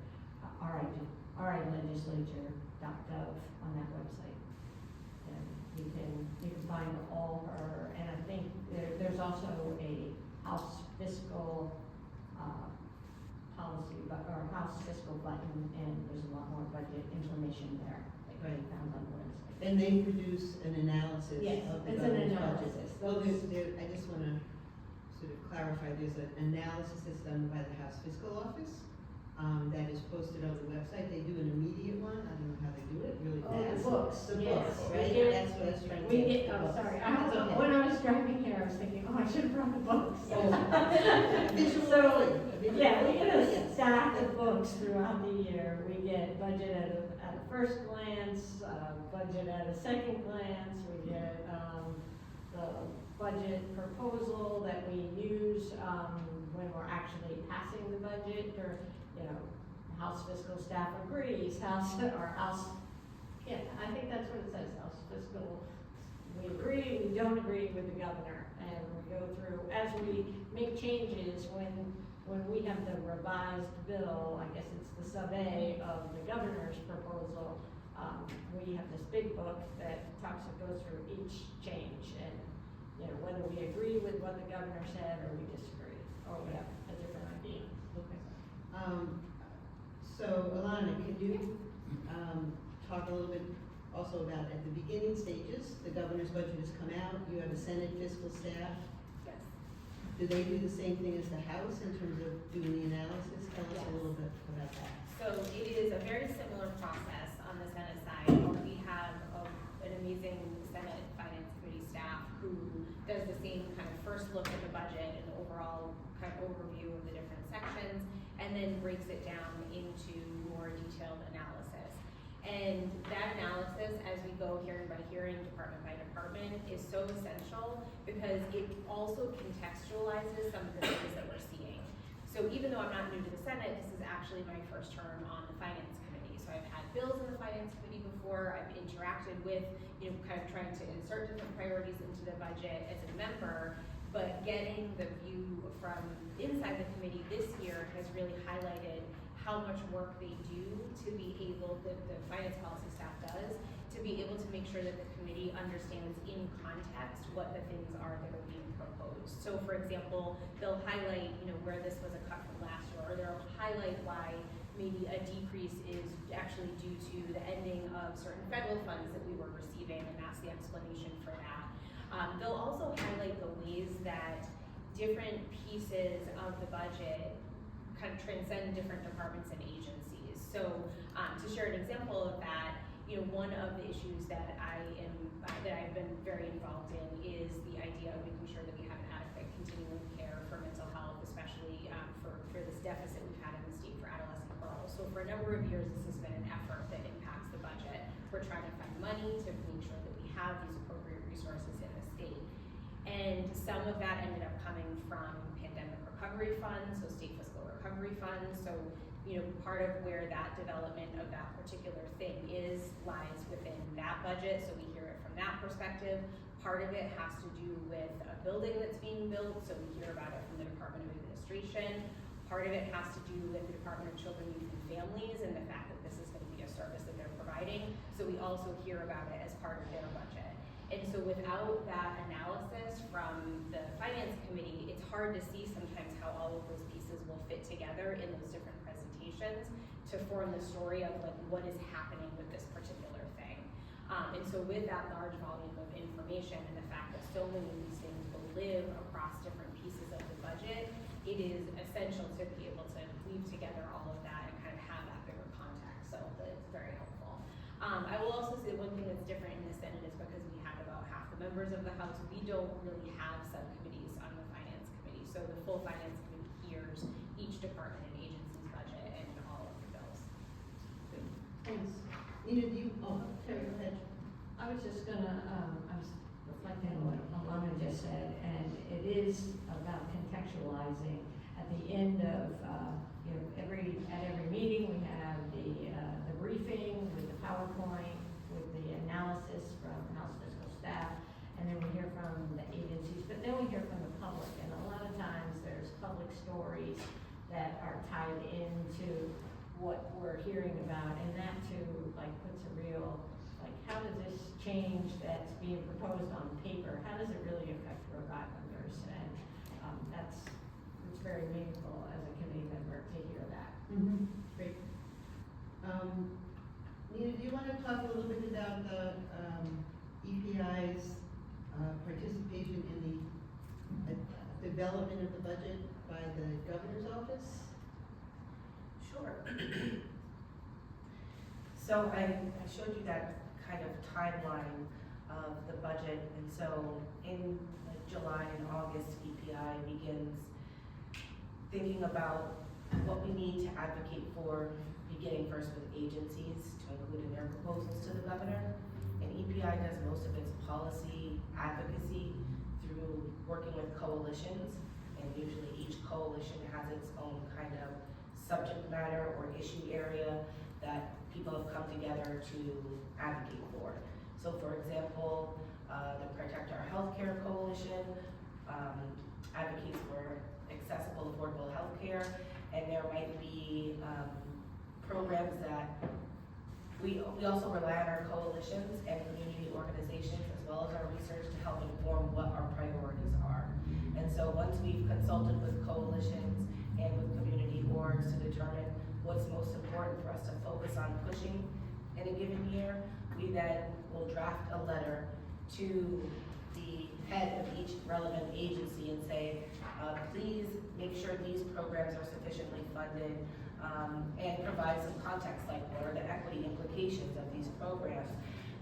rilegislature.gov on that website. And you can find all her, and I think there's also a House Fiscal policy, or House Fiscal button, and there's a lot more budget information there that Right. comes on Wednesday. And they produce an analysis Yes, of the it's an governor's analysis. budget. Well, I just wanna sort of clarify, there's an analysis that's done by the House Fiscal Office, that is posted on the website. They do an immediate one, I don't know how they do it, really Oh, the fast. books, The yes. books, We right? get- That's what I was trying to We say. get, the oh, books. sorry, That's okay. when I was driving here, I was thinking, oh, I should have brought the books. Visual So, learning. yeah, we get a Yes. stack of books throughout the year. We get budget at a first glance, budget at a second glance, we get, the budget proposal that we use, when we're actually passing the budget, or, you know, House fiscal staff agrees, yeah, I think that's what it says, House fiscal, we agree, we don't agree with the governor, and we go through, as we make changes, when we have the revised bill, I guess it's the sub-A of the governor's proposal, we have this big book that goes through each change, and, you know, whether we agree with what the governor said, or we disagree, or we have a different idea. Okay. So Alana, can you, talk a little bit also about at the beginning stages, the governor's budget has come out, you have a Senate fiscal staff. Yes. Do they do the same thing as the House in terms of doing the analysis? Tell us Yes. a little bit about that. So it is a very similar process on the Senate side. We have an amazing Senate Finance Committee staff who does the same kind of first look at the budget and the overall kind of overview of the different sections, and then breaks it down into more detailed analysis. And that analysis, as we go hearing by hearing, department by department, is so essential because it also contextualizes some of the things that we're seeing. So even though I'm not new to the Senate, this is actually my first term on the Finance Committee. So I've had bills in the Finance Committee before, I've interacted with, you know, kind of trying to insert different priorities into the budget as a member, but getting the view from inside the committee this year has really highlighted how much work they do to be able, the finance policy staff does, to be able to make sure that the committee understands in context what the things are that are being proposed. So for example, they'll highlight, you know, where this was a cut from last year, or they'll highlight why maybe a decrease is actually due to the ending of certain federal funds that we were receiving, and that's the explanation for that. They'll also highlight the ways that different pieces of the budget kind of transcend different departments and agencies. So to share an example of that, you know, one of the issues that I've been very involved in is the idea of making sure that we have an adequate continuing care for mental health, especially for this deficit we've had in the state for adolescent girls. So for a number of years, this has been an effort that impacts the budget. We're trying to find money to make sure that we have these appropriate resources in the state. And some of that ended up coming from pandemic recovery funds, so state fiscal recovery funds. So, you know, part of where that development of that particular thing lies within that budget. So we hear it from that perspective. Part of it has to do with a building that's being built. So we hear about it from the Department of Administration. Part of it has to do with the Department of Children, Youth, and Families and the fact that this is going to be a service that they're providing. So we also hear about it as part of their budget. And so without that analysis from the Finance Committee, it's hard to see sometimes how all of those pieces will fit together in those different presentations to form the story of like what is happening with this particular thing. And so with that large volume of information and the fact that so many of these things will live across different pieces of the budget, it is essential to be able to weave together all of that and kind of have that bigger context. So it's very helpful. I will also say one thing that's different in the Senate is because we have about half the members of the House, we don't really have subcommittees on the Finance Committee. So the full Finance Committee hears each department and agency's budget and all of the bills. Thanks. Nina, Terry, go ahead. I was just gonna, I was reflecting on what Alana just said, and it is about contextualizing. At the end of, you know, at every meeting, we have the briefing with the PowerPoint, with the analysis from House fiscal staff, and then we hear from the agencies, but then we hear from the public, and a lot of times there's public stories that are tied into what we're hearing about, and that too, like, puts a real, like, how does this change that's being proposed on paper, how does it really affect Rhode Islanders? And it's very meaningful as a committee member to hear that. Great. Nina, do you want to to talk a little bit about the EPI's participation in the development of the budget by the governor's office? Sure. So I showed you that kind of timeline of the budget, and so in like July and August, EPI begins thinking about what we need to advocate for, beginning first with agencies to include in their proposals to the governor. And EPI does most of its policy advocacy through working with coalitions, and usually each coalition has its own kind of subject matter or issue area that people have come together to advocate for. So for example, the Protect Our Healthcare Coalition advocates for accessible, affordable healthcare, and there might be programs that we also rely on our coalitions and community organizations as well as our research to help inform what our priorities are. And so once we've consulted with coalitions and with community orgs to determine what's most important for us to focus on pushing in a given year, we then will draft a letter to the head of each relevant agency and say, please make sure these programs are sufficiently funded, and provide some context, like what are the equity implications of these programs,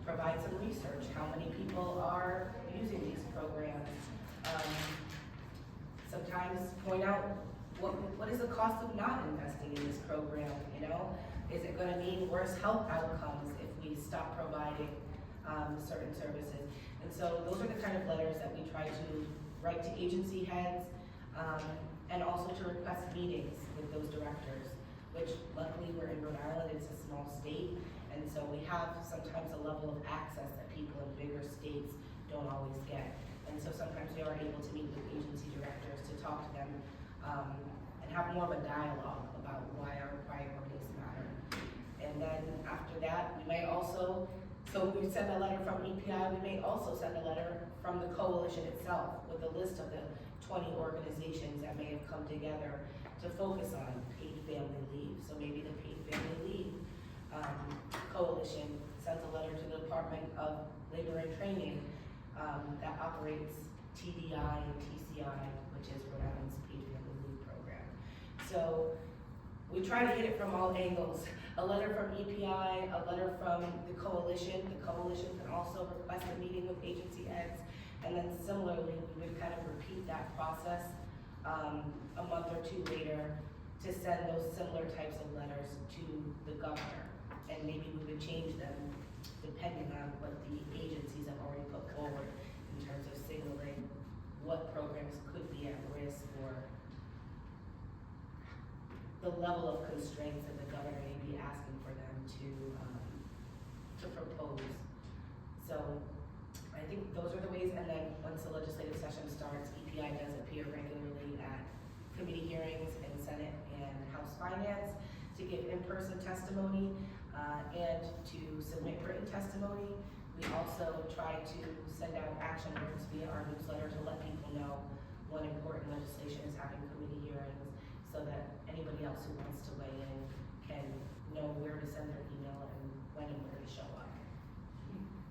provide some research, how many people are using these programs, sometimes point out what is the cost of not investing in this program, you know? Is it gonna mean worse health outcomes if we stop providing certain services? And so those are the kind of letters that we try to write to agency heads, and also to request meetings with those directors, which luckily we're in Rhode Island, it's a small state, and so we have sometimes a level of access that people in bigger states don't always get. And so sometimes we are able to meet with agency directors to talk to them, and have more of a dialogue about why our priorities matter. And then after that, we may also, so we send a letter from EPI, we may also send a letter from the coalition itself with a list of the 20 organizations that may have come together to focus on paid family leave. So maybe the paid family leave coalition sends a letter to the Department of Labor and Training that operates TDI and TCI, which is Rhode Island's paid family leave program. So we try to hit it from all angles. A letter from EPI, a letter from the coalition. The coalition can also request a meeting with agency heads. And then similarly, we would kind of repeat that process a month or two later to send those similar types of letters to the governor. And maybe we would change them depending on what the agencies have already put forward in terms of signaling what programs could be at risk or the level of constraints that the governor may be asking for them to propose. So I think those are the ways, and then once the legislative session starts, EPI does appear regularly at committee hearings in Senate and House Finance to give in-person testimony and to submit written testimony. We also try to send out action words via our newsletter to let people know when important legislation is having committee hearings, so that anybody else who wants to weigh in can know where to send their email and when and where to show up.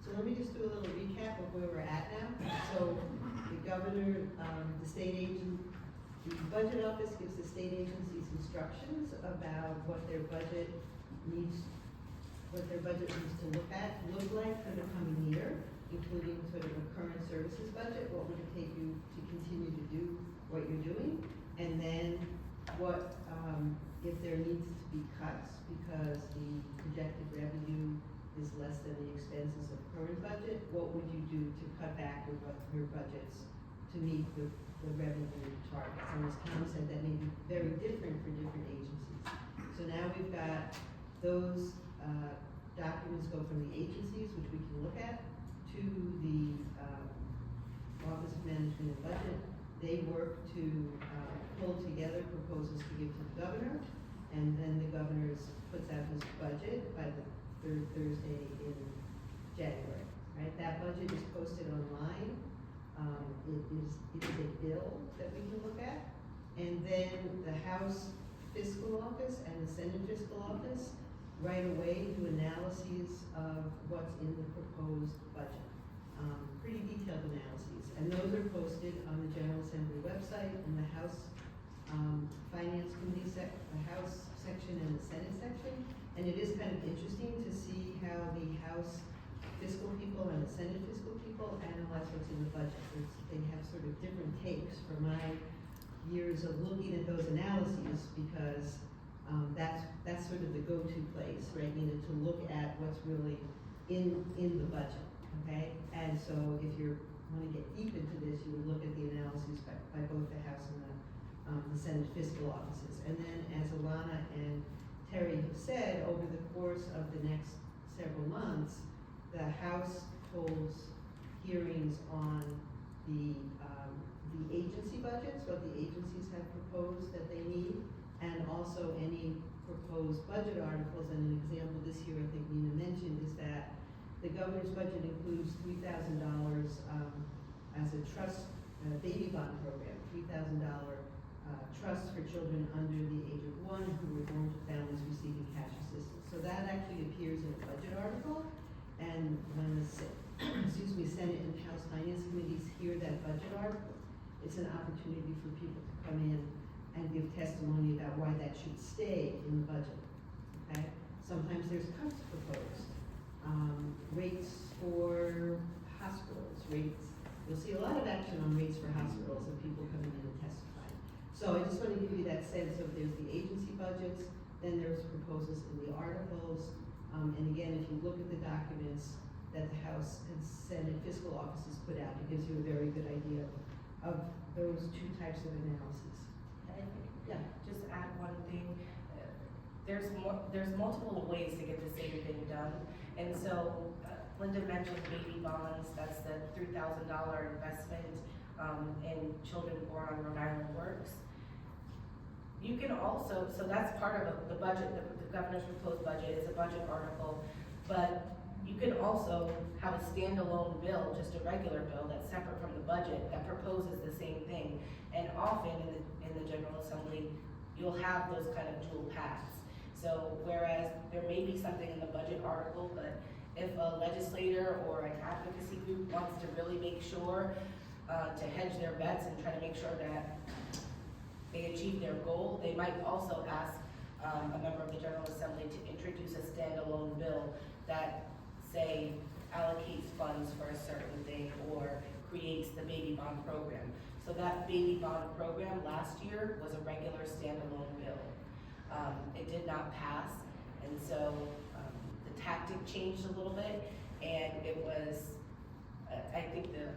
So let me just do a little recap of where we're at now. So the governor, the state agent, the budget office gives the state agencies instructions about what their budget needs to look like for the coming year, including sort of a current services budget. What would it take you to continue to do what you're doing? And then what, if there needs to be cuts because the projected revenue is less than the expenses of current budget, what would you do to cut back your budgets to meet the revenue targets? And as Tom said, that may be very different for different agencies. So now we've got those documents go from the agencies, which we can look at, to the Office of Management and Budget. They work to pull together proposals to give to the governor, and then the governor puts out his budget by the third Thursday in January, right? That budget is posted online. It is a bill that we can look at. And then the House Fiscal Office and the Senate Fiscal Office right away do analyses of what's in the proposed budget. Pretty detailed analyses, and those are posted on the General Assembly website and the House Finance Committee the House section and the Senate section. And it is kind of interesting to see how the House fiscal people and the Senate fiscal people analyze what's in the budget. They have sort of different takes from my years of looking at those analyses, because that's sort of the go-to place, right? To look at what's really in the budget, okay? And so if you want to get deep into this, you would look at the analyses by both the House and the Senate fiscal offices. And then, as Alana and Terry have said, over the course of the next several months, the House holds hearings on the agency budgets, what the agencies have proposed that they need, and also any proposed budget articles. And an example this year, I think Nina mentioned, is that the governor's budget includes $3,000 as a trust, baby bond program, $3,000 trust for children under the age of 1 who were born to families receiving cash assistance. So that actually appears in a budget article, and when the Senate and House Finance Committees hear that budget article, it's an opportunity for people to come in and give testimony about why that should stay in the budget, okay? Sometimes there's cuts proposed. Rates for hospitals, you'll see a lot of action on rates for hospitals and people coming in and testifying. So I just want to give you that sense of there's the agency budgets, then there's proposals in the articles, and again, if you look at the documents that the House and Senate fiscal offices put out, it gives you a very good idea of those two types of analyses. And I think, Yeah. just add one thing, there's multiple ways to get the same thing done. And so Linda mentioned baby bonds, that's the $3,000 investment in children born on Rhode Island Works. You can also, so that's part of the budget, the governor's proposed budget is a budget article, but you can also have a standalone bill, just a regular bill that's separate from the budget that proposes the same thing. And often in the General Assembly, you'll have those kind of dual paths. So whereas there may be something in the budget article, but if a legislator or an advocacy group wants to really make sure to hedge their bets and try to make sure that they achieve their goal, they might also ask a member of the General Assembly to introduce a standalone bill that, say, allocates funds for a certain thing or creates the baby bond program. So that baby bond program last year was a regular standalone bill. It did not pass, and so the tactic changed a little bit, and it was, I think the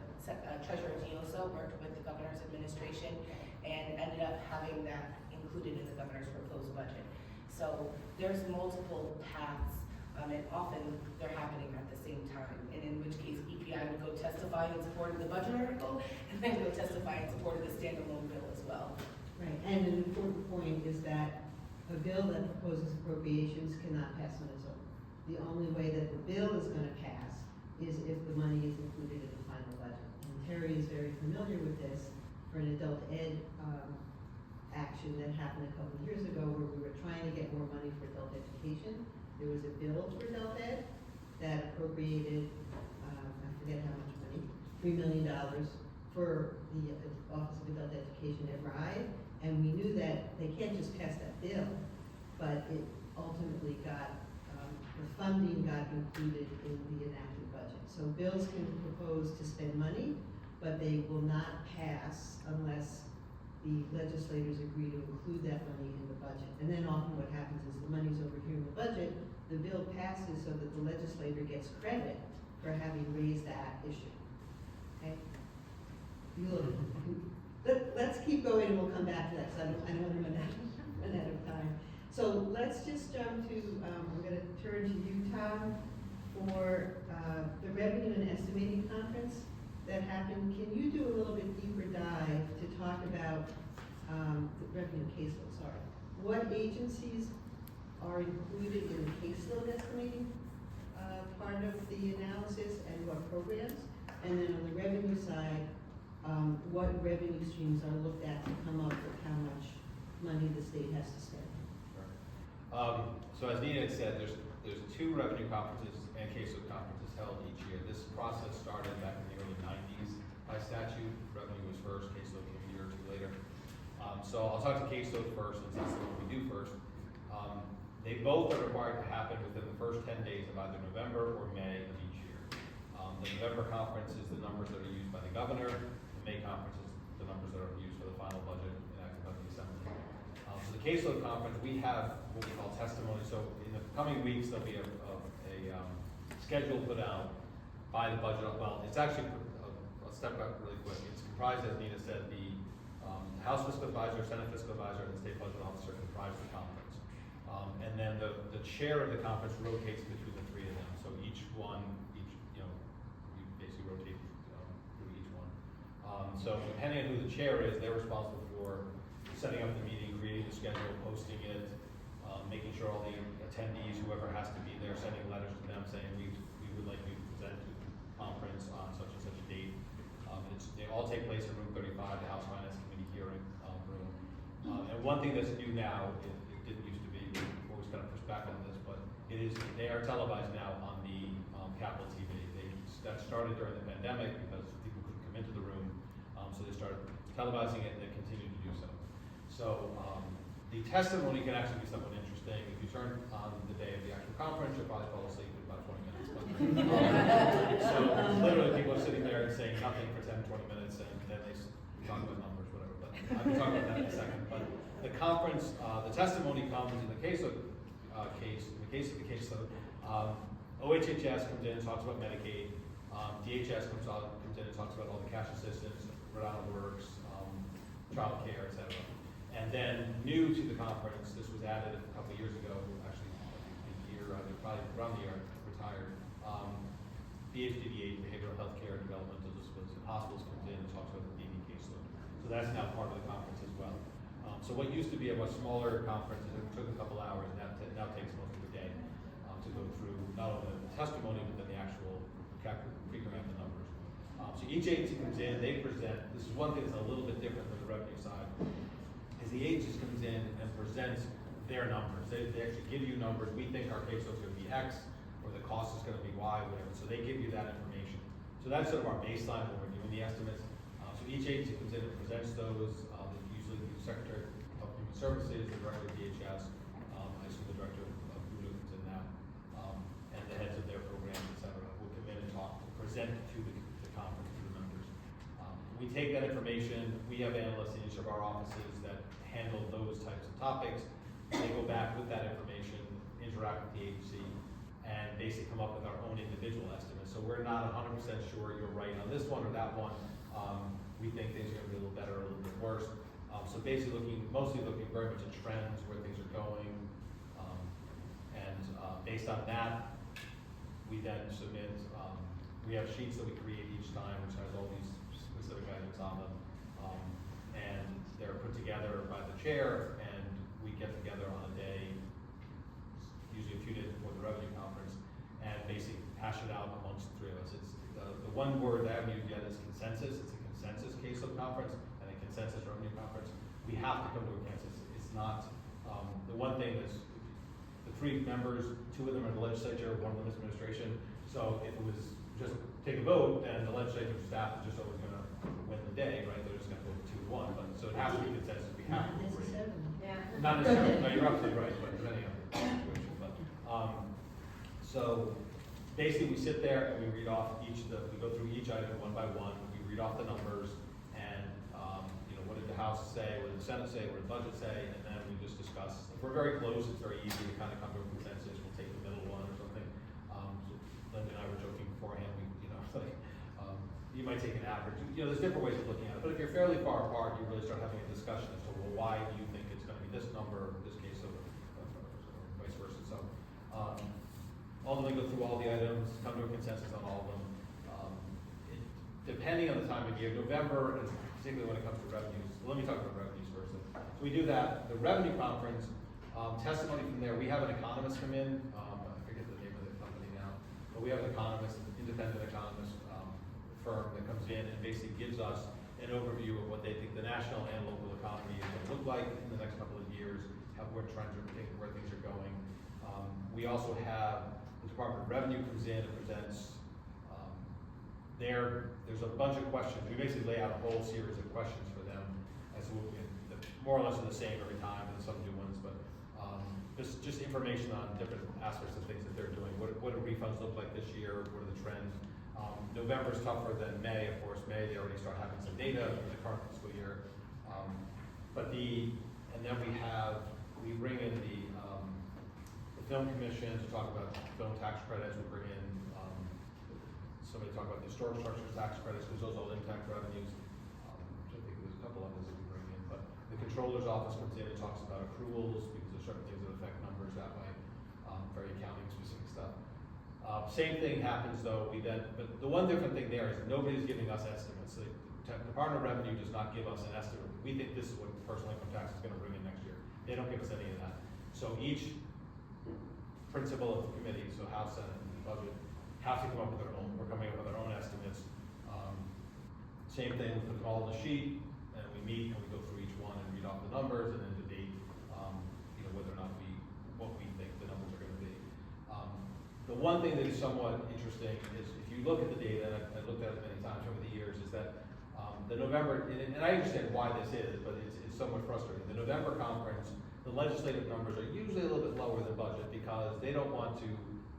Treasurer Dioso worked with the governor's administration and ended up having that included in the governor's proposed budget. So there's multiple paths, and often they're happening at the same time, and in which case EPI would go testify in support of the budget article, and then go testify in support of the standalone bill as well. Right, and an important point is that a bill that proposes appropriations cannot pass on its own. The only way that the bill is going to pass is if the money is included in the final budget. And Terry is very familiar with this for an adult ed action that happened a couple of years ago where we were trying to get more money for adult education. There was a bill for adult ed that appropriated, I forget how much money, $3 million for the Office of Adult Education at RIDE. And we knew that they can't just pass that bill, but it ultimately got, the funding got included in the enacted budget. So bills can propose to spend money, but they will not pass unless the legislators agree to include that money in the budget. And then often what happens is the money's over here in the budget, the bill passes so that the legislator gets credit for having raised that issue. Okay? Let's keep going and we'll come back to that, so I don't want to run out of time. So let's just jump to, we're going to turn to you, Tom, for the Revenue and Estimating Conference that happened. Can you do a little bit deeper dive to talk about the revenue caseload, sorry. What agencies are included in the caseload estimating part of the analysis and what programs? And then on the revenue side, what revenue streams are looked at to come up with how much money the state has to spend? Sure. So as Nina had said, there's 2 revenue conferences and caseload conferences held each year. This process started back in the early 90s by statute. Revenue was first, caseload came a year or 2 later. So I'll talk to caseload first, since that's what we do first. They both are required to happen within the first 10 days of either November or May of each year. The November conference is the numbers that are used by the governor. The May conference is the numbers that are used for the final budget enacted by the Assembly. So the caseload conference, we have what we call testimony. So in the coming weeks, there'll be a schedule put out by the budget. Well, it's actually, I'll step back really quick. It's comprised, as Nina said, the House Fiscal Advisor, Senate Fiscal Advisor, and the State Budget Officer comprise the conference. And then the chair of the conference rotates between the 3 of them. So you basically rotate through each one. So depending on who the chair is, they're responsible for setting up the meeting, creating the schedule, posting it, making sure all the attendees, whoever has to be there, sending letters to them saying we would like you to present to the conference on such and such a date. They all take place in room 35, the House Finance Committee hearing room. And one thing that's new now, it didn't used to be, we've always kind of pushed back on this, but they are televised now on the Capitol TV. That started during the pandemic because people couldn't come into the room, so they started televising it and they continue to do so. So the testimony can actually be somewhat interesting. If you turn on the day of the actual conference, you'll probably fall asleep in about 20 minutes. So literally people are sitting there and saying nothing for 10, 20 minutes, and then they talk about numbers, whatever. But I can talk about that in a second. But the conference, the testimony comes in the case of OHHS comes in and talks about Medicaid. DHS comes in and talks about all the cash assistance, Rhode Island Works, child care, et cetera. And then new to the conference, this was added a couple of years ago, actually a year, probably around the year, retired. BHDDA, Behavioral Health Care, Developmental Disabilities and Hospitals comes in and talks about the DD caseload. So that's now part of the conference as well. So what used to be a much smaller conference, it took a couple hours, now takes most of the day to go through not only the testimony, but then the actual figuring out the numbers. So each agency comes in, they present. This is one thing that's a little bit different than the revenue side, is the agency comes in and presents their numbers. They actually give you numbers. We think our caseload is going to be X, or the cost is going to be Y, whatever. So they give you that information. So that's sort of our baseline when we're doing the estimates. So each agency comes in and presents those. Usually the Secretary of Human Services, the Director of DHS, I assume the Director of Voodoo comes in now, and the heads of their programs, et cetera, will come in and present to the conference, to the members. We take that information. We have analysts in each of our offices that handle those types of topics. They go back with that information, interact with the agency, and basically come up with our own individual estimates. So we're not 100% sure you're right on this one or that one. We think things are going to be a little better or a little bit worse. So basically mostly looking very much at trends, where things are going, and based on that, we then submit. We have sheets that we create each time, which has all these specific items on them, and they're put together by the chair, and we get together on a day, usually a few days before the revenue conference, and basically hash it out amongst the 3 of us. It's the one word I haven't used yet is consensus. It's a consensus caseload conference and a consensus revenue conference. We have to come to a consensus. It's not, the one thing is, the 3 members, 2 of them are the legislature, 1 of them is administration. So if it was just take a vote, then the legislature staff is just always going to win the day, right? They're just going to vote 2-1. But so it has to be consensus. We have to agree. Not necessarily. No, you're absolutely right. But depending on the situation. But so basically, we sit there and we read off we go through each item one by one. We read off the numbers and what did the House say, what did the Senate say, what did the budget say, and then we just discuss. If we're very close, it's very easy to kind of come to a consensus. We'll take the middle one or something. So Linda and I were joking beforehand. You might take an average. There's different ways of looking at it. But if you're fairly far apart, you really start having a discussion as to, well, why do you think it's going to be this number, in this case, or vice versa. So ultimately go through all the items, come to a consensus on all of them. Depending on the time of year, November, and particularly when it comes to revenues. Let me talk about revenues first. So we do that. The revenue conference, testimony from there, we have an economist come in. I forget the name of the company now, but we have an economist, an independent economist firm that comes in and basically gives us an overview of what they think the national and local economy is going to look like in the next couple of years, where trends are, where things are going. We also have the Department of Revenue comes in and presents, there's a bunch of questions. We basically lay out a whole series of questions for them as to, more or less are the same every time, and some new ones, but just information on different aspects of things that they're doing. What do refunds look like this year? What are the trends? November's tougher than May, of course. May, they already start having some data for the current fiscal year. And then we bring in the Film Commission to talk about film tax credits. We bring in somebody to talk about the historic structures tax credits, because those all impact revenues. I think there's a couple others that we bring in, but the Controller's Office comes in and talks about accruals, because there's certain things that affect numbers that way, very accounting specific stuff. Same thing happens though, but the one different thing there is nobody's giving us estimates. The Department of Revenue does not give us an estimate. We think this is what personal income tax is gonna bring in next year. They don't give us any of that. So each principal of the committee, so House, Senate, and Budget, have to come up with their own, we're coming up with our own estimates. Same thing, we put them all on the sheet, and we meet and we go through each one and read off the numbers and then debate, whether or not what we think the numbers are gonna be. The one thing that is somewhat interesting is if you look at the data, and I've looked at it many times over the years, is that the November, and I understand why this is, but it's somewhat frustrating. The November conference, the legislative numbers are usually a little bit lower than budget because they don't want to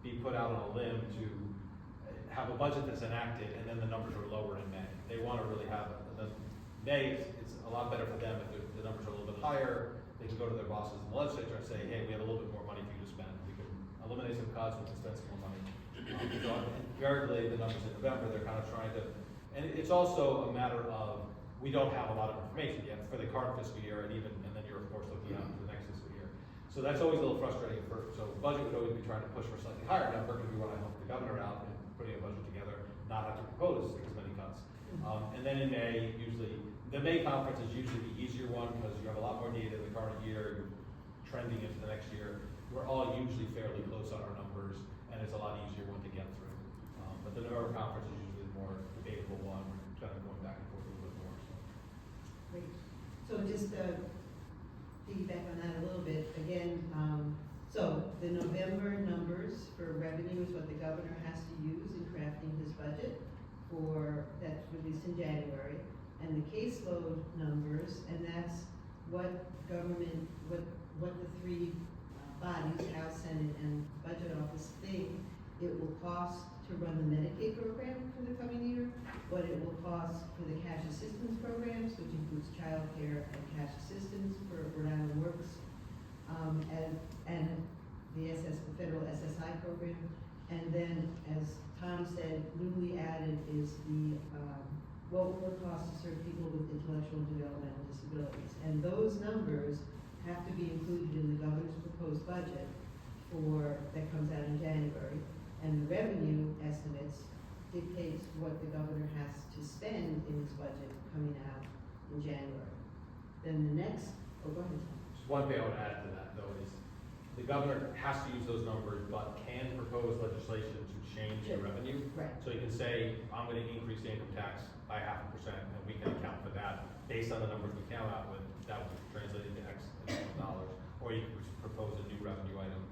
be put out on a limb to have a budget that's enacted and then the numbers are lower in May. They want to really have, May, it's a lot better for them if the numbers are a little bit higher. They can go to their bosses in the legislature and say, hey, we have a little bit more money for you to spend. We can eliminate some cuts, we can spend some more money. Invariably, the numbers in November, they're kind of trying to, and it's also a matter of, we don't have a lot of information yet for the current fiscal year, and then you're of course looking out to the next fiscal year. So that's always a little frustrating so budget would always be trying to push for a slightly higher number because we want to help the governor out in putting a budget together, not have to propose as many cuts. And then in May, usually, the May conference is usually the easier one because you have a lot more data in the current year, you're trending into the next year. We're all usually fairly close on our numbers, and it's a lot easier one to get through. But the November conference is usually the more debatable one. We're kind of going back and forth a little bit more. Great. So just piggyback on that a little bit, again, so the November numbers for revenue is what the governor has to use in crafting his budget that's released in January, and the caseload numbers, and that's what the three bodies, House, Senate, and Budget Office think it will cost to run the Medicaid program for the coming year, what it will cost for the cash assistance programs, which includes child care and cash assistance for Rhode Island Works, and the federal SSI program. And then, as Tom said, newly added is the, what will it cost to serve people with intellectual and developmental disabilities. And those numbers have to be included in the governor's proposed budget that comes out in January. And the revenue estimates dictates what the governor has to spend in his budget coming out in January. Then the next, go ahead, Tom. Just one thing I would add to that though is the governor has to use those numbers, but can propose legislation to change the revenue. Right. So you can say, I'm going to increase the income tax by 0.5%, and we can account for that based on the numbers we came out with. That would translate into X dollars. Or you could propose a new revenue item.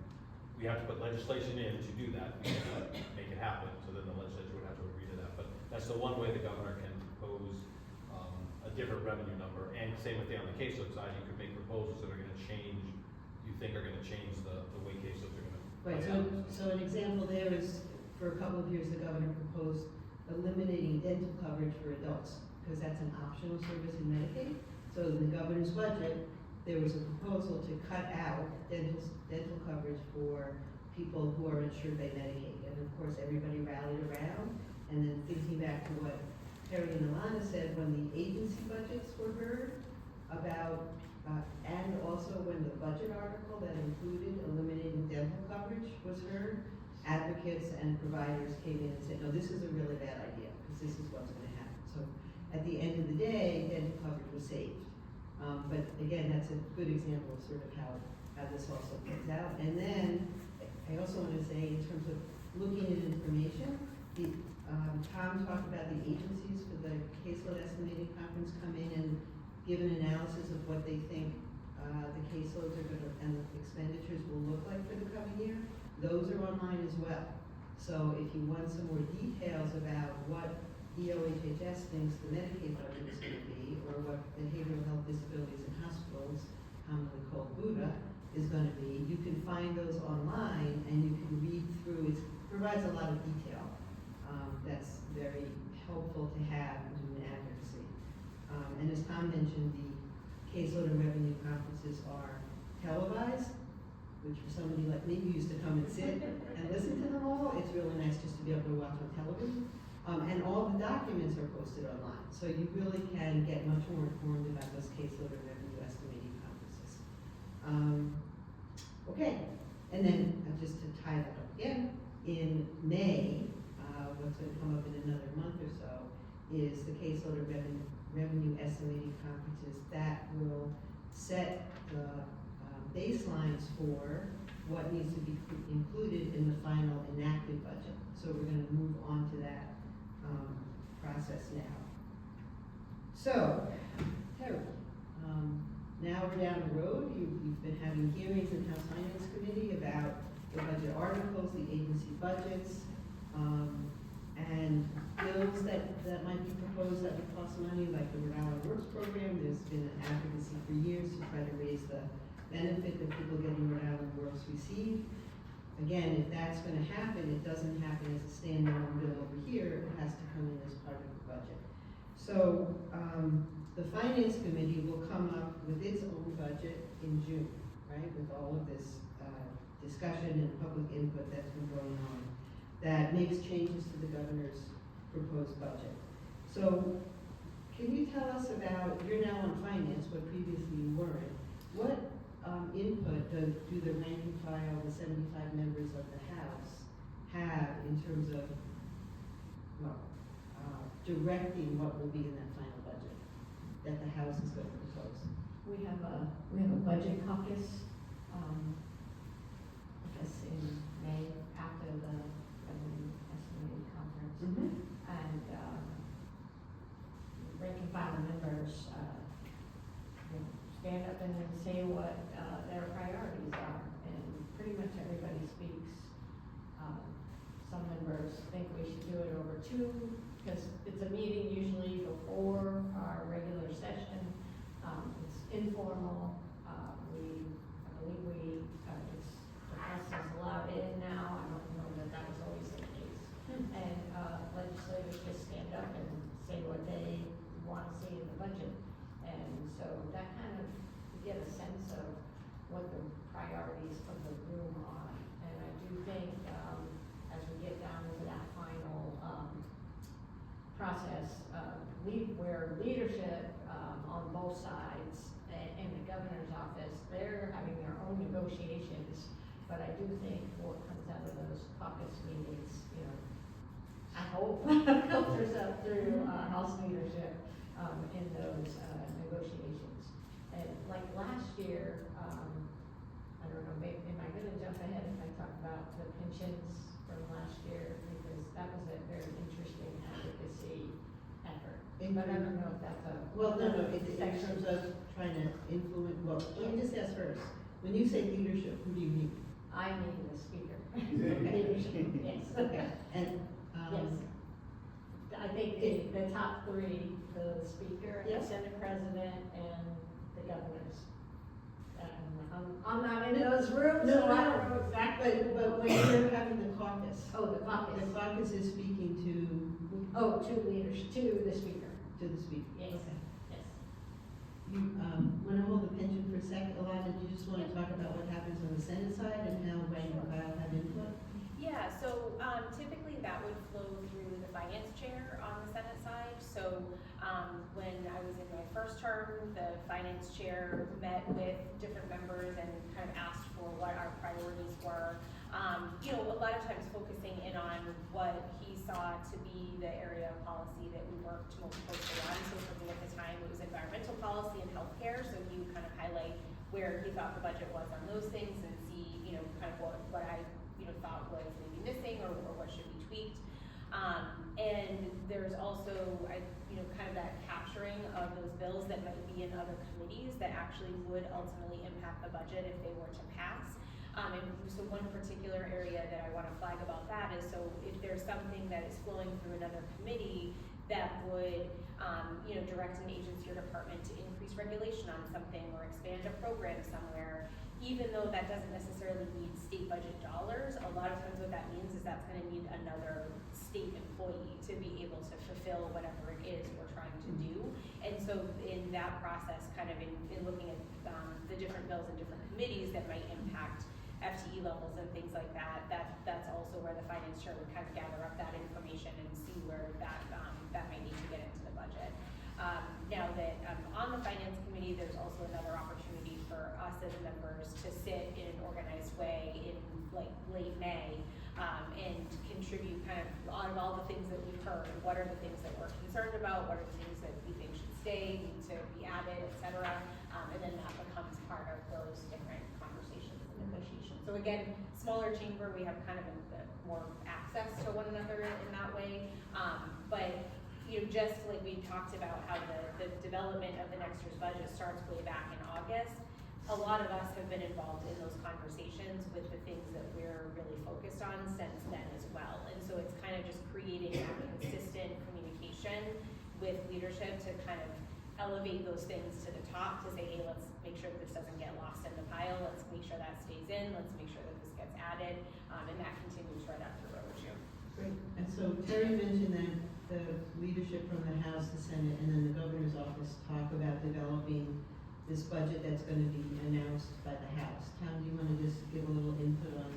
We have to put legislation in to do that. We can't make it happen, so then the legislature would have to agree to that. But that's the one way the governor can propose a different revenue number. And same with on the caseload side, you could make proposals that are going to change, you think are going to change the way caseloads are going to. Right, so an example there is, for a couple of years, the governor proposed eliminating dental coverage for adults, because that's an optional service in Medicaid. So in the governor's budget, there was a proposal to cut out dental coverage for people who are insured by Medicaid. And of course, everybody rallied around. And then thinking back to what Terry and Alana said when the agency budgets were heard about, and also when the budget article that included eliminating dental coverage was heard, advocates and providers came in and said, no, this is a really bad idea, because this is what's going to happen. So at the end of the day, dental coverage was saved. But again, that's a good example of sort of how this also plays out. And then I also want to say, in terms of looking at information, Tom talked about the agencies for the caseload estimating conference come in and give an analysis of what they think the caseloads are gonna, and the expenditures will look like for the coming year, those are online as well. So if you want some more details about what EOHHS thinks the Medicaid budget is gonna be, or what behavioral health disabilities in hospitals, commonly called Buddha, is gonna be, you can find those online and you can read through. It provides a lot of detail. That's very helpful to have in doing advocacy. And as Tom mentioned, the caseload and revenue conferences are televised, which for somebody like me who used to come and sit and listen to them all, it's really nice just to be able to watch on television. And all the documents are posted online, so you really can get much more informed about those caseload and revenue estimating conferences. Okay, and then just to tie that up again, in May, what's going to come up in another month or so is the caseload and revenue estimating conferences that will set the baselines for what needs to be included in the final enacted budget. So we're going to move on to that process now. So, Terry, now we're down the road. You've been having hearings in House Finance Committee about the budget articles, the agency budgets, and bills that might be proposed that would cost money, like the Rhode Island Works program. There's been an advocacy for years to try to raise the benefit that people getting Rhode Island Works receive. Again, if that's going to happen, it doesn't happen as a standalone bill over here. It has to come in as part of the budget. So the Finance Committee will come up with its own budget in June, right? With all of this discussion and public input that's been going on, that makes changes to the governor's proposed budget. So can you tell us about, you're now on finance, but previously you weren't. What input do the rank and file, the 75 members of the House, have in terms of, well, directing what will be in that final budget that the House is going to propose? We have a budget caucus, I guess in May after the revenue estimating conference. Mm-hmm. And rank and file members stand up and say what their priorities are, and pretty much everybody speaks. Some members think we should do it over two, because it's a meeting usually before our regular session. It's informal. I believe it's, the press is allowed in now. I don't know that was always the case. And legislators just stand up and say what they want to see in the budget. And so that kind of, you get a sense of what the priorities of the room are. And I do think as we get down into that final process, where leadership on both sides and the governor's office, they're having their own negotiations. But I do think what comes out of those caucus meetings, I hope filters up through House leadership in those negotiations. And like last year, I don't know, am I gonna jump ahead if I talk about the pensions from last year? Because that was a very interesting advocacy effort. But I don't know if that's a. Well, no, in terms of trying to influence, well, let me just ask first. When you say leadership, who do you mean? I mean the speaker. Leadership, yes. Okay. And, yes. I think the top three, the speaker, the Senate president, and the governors. I'm not in those rooms, so I don't know exactly. but when you're having the caucus. Oh, the caucus. The caucus is speaking to. Oh, to leaders, to the speaker. To the speaker. Yes. Okay. Yes. You, want to hold the pension for a second, Alana? Do you just want to talk about what happens on the Senate side and how rank and file have input? Yeah, so typically that would flow through the finance chair on the Senate side. So when I was in my first term, the finance chair met with different members and kind of asked for what our priorities were. A lot of times focusing in on what he saw to be the area of policy that we worked most closely on. So for me at the time, it was environmental policy and healthcare. So he would kind of highlight where he thought the budget was on those things and see, kind of what I thought was maybe missing or what should be tweaked. And there's also, kind of that capturing of those bills that might be in other committees that actually would ultimately impact the budget if they were to pass. And so one particular area that I want to flag about that is, so if there's something that is flowing through another committee that would, direct an agency or department to increase regulation on something or expand a program somewhere, even though that doesn't necessarily need state budget dollars, a lot of times what that means is that's gonna need another state employee to be able to fulfill whatever it is we're trying to do. And so in that process, kind of in looking at the different bills and different committees that might impact FTE levels and things like that, that's also where the finance chair would kind of gather up that information and see where that might need to get into the budget. Now that I'm on the finance committee, there's also another opportunity for us as members to sit in an organized way in like late May and contribute kind of on all the things that we've heard. What are the things that we're concerned about? What are the things that we think should stay, need to be added, et cetera? And then that becomes part of those different conversations and negotiations. So again, smaller chamber, we have kind of more access to one another in that way. But just like we talked about how the development of the next year's budget starts way back in August, a lot of us have been involved in those conversations with the things that we're really focused on since then as well. And so it's kind of just creating that consistent communication with leadership to kind of elevate those things to the top to say, hey, let's make sure that this doesn't get lost in the pile. Let's make sure that stays in. Let's make sure that this gets added. And that continues right after road year. Great. And so Terry mentioned that the leadership from the House, the Senate, and then the governor's office talk about developing this budget that's going to be announced by the House. Tom, do you want to just give a little input on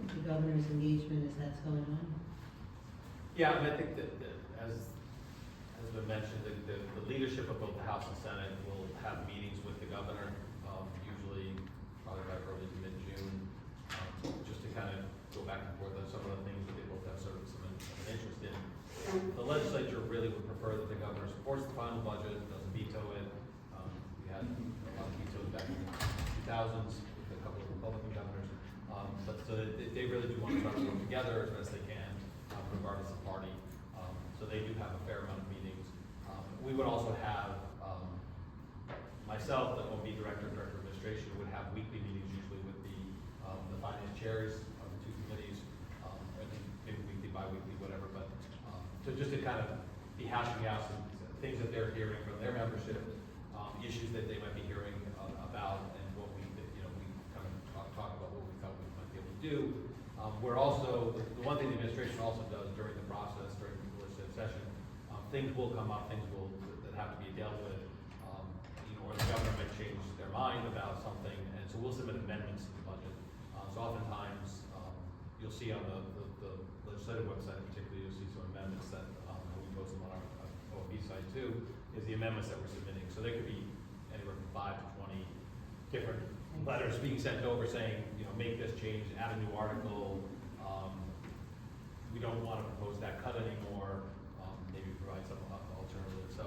the governor's engagement as that's going on? Yeah, I think that as has been mentioned, the leadership of both the House and Senate will have meetings with the governor, usually probably by early to mid-June, just to kind of go back and forth on some of the things that they both have sort of some interest in. The legislature really would prefer that the governor supports the final budget, doesn't veto it. We had a lot of vetoes back in the 2000s with a couple of Republican governors. But so they really do want to try to work together as best they can, regardless of party. So they do have a fair amount of meetings. We would also have, myself, the OB director of administration, would have weekly meetings usually with the finance chairs of the two committees, I think maybe weekly, bi-weekly, whatever, but so just to kind of be hashing out some things that they're hearing from their membership, issues that they might be hearing about, and what we kind of talk about what we thought we might be able to do. We're also, the one thing the administration also does during the process, during the legislative session, things will come up, that have to be dealt with, or the governor might change their mind about something, and so we'll submit amendments to the budget. So oftentimes, you'll see on the legislative website particularly, you'll see some amendments that, we post them on our OMB site too, is the amendments that we're submitting. So there could be anywhere from 5 to 20 different letters being sent over saying, make this change, add a new article, we don't want to propose that cut anymore, maybe provide some alternative. So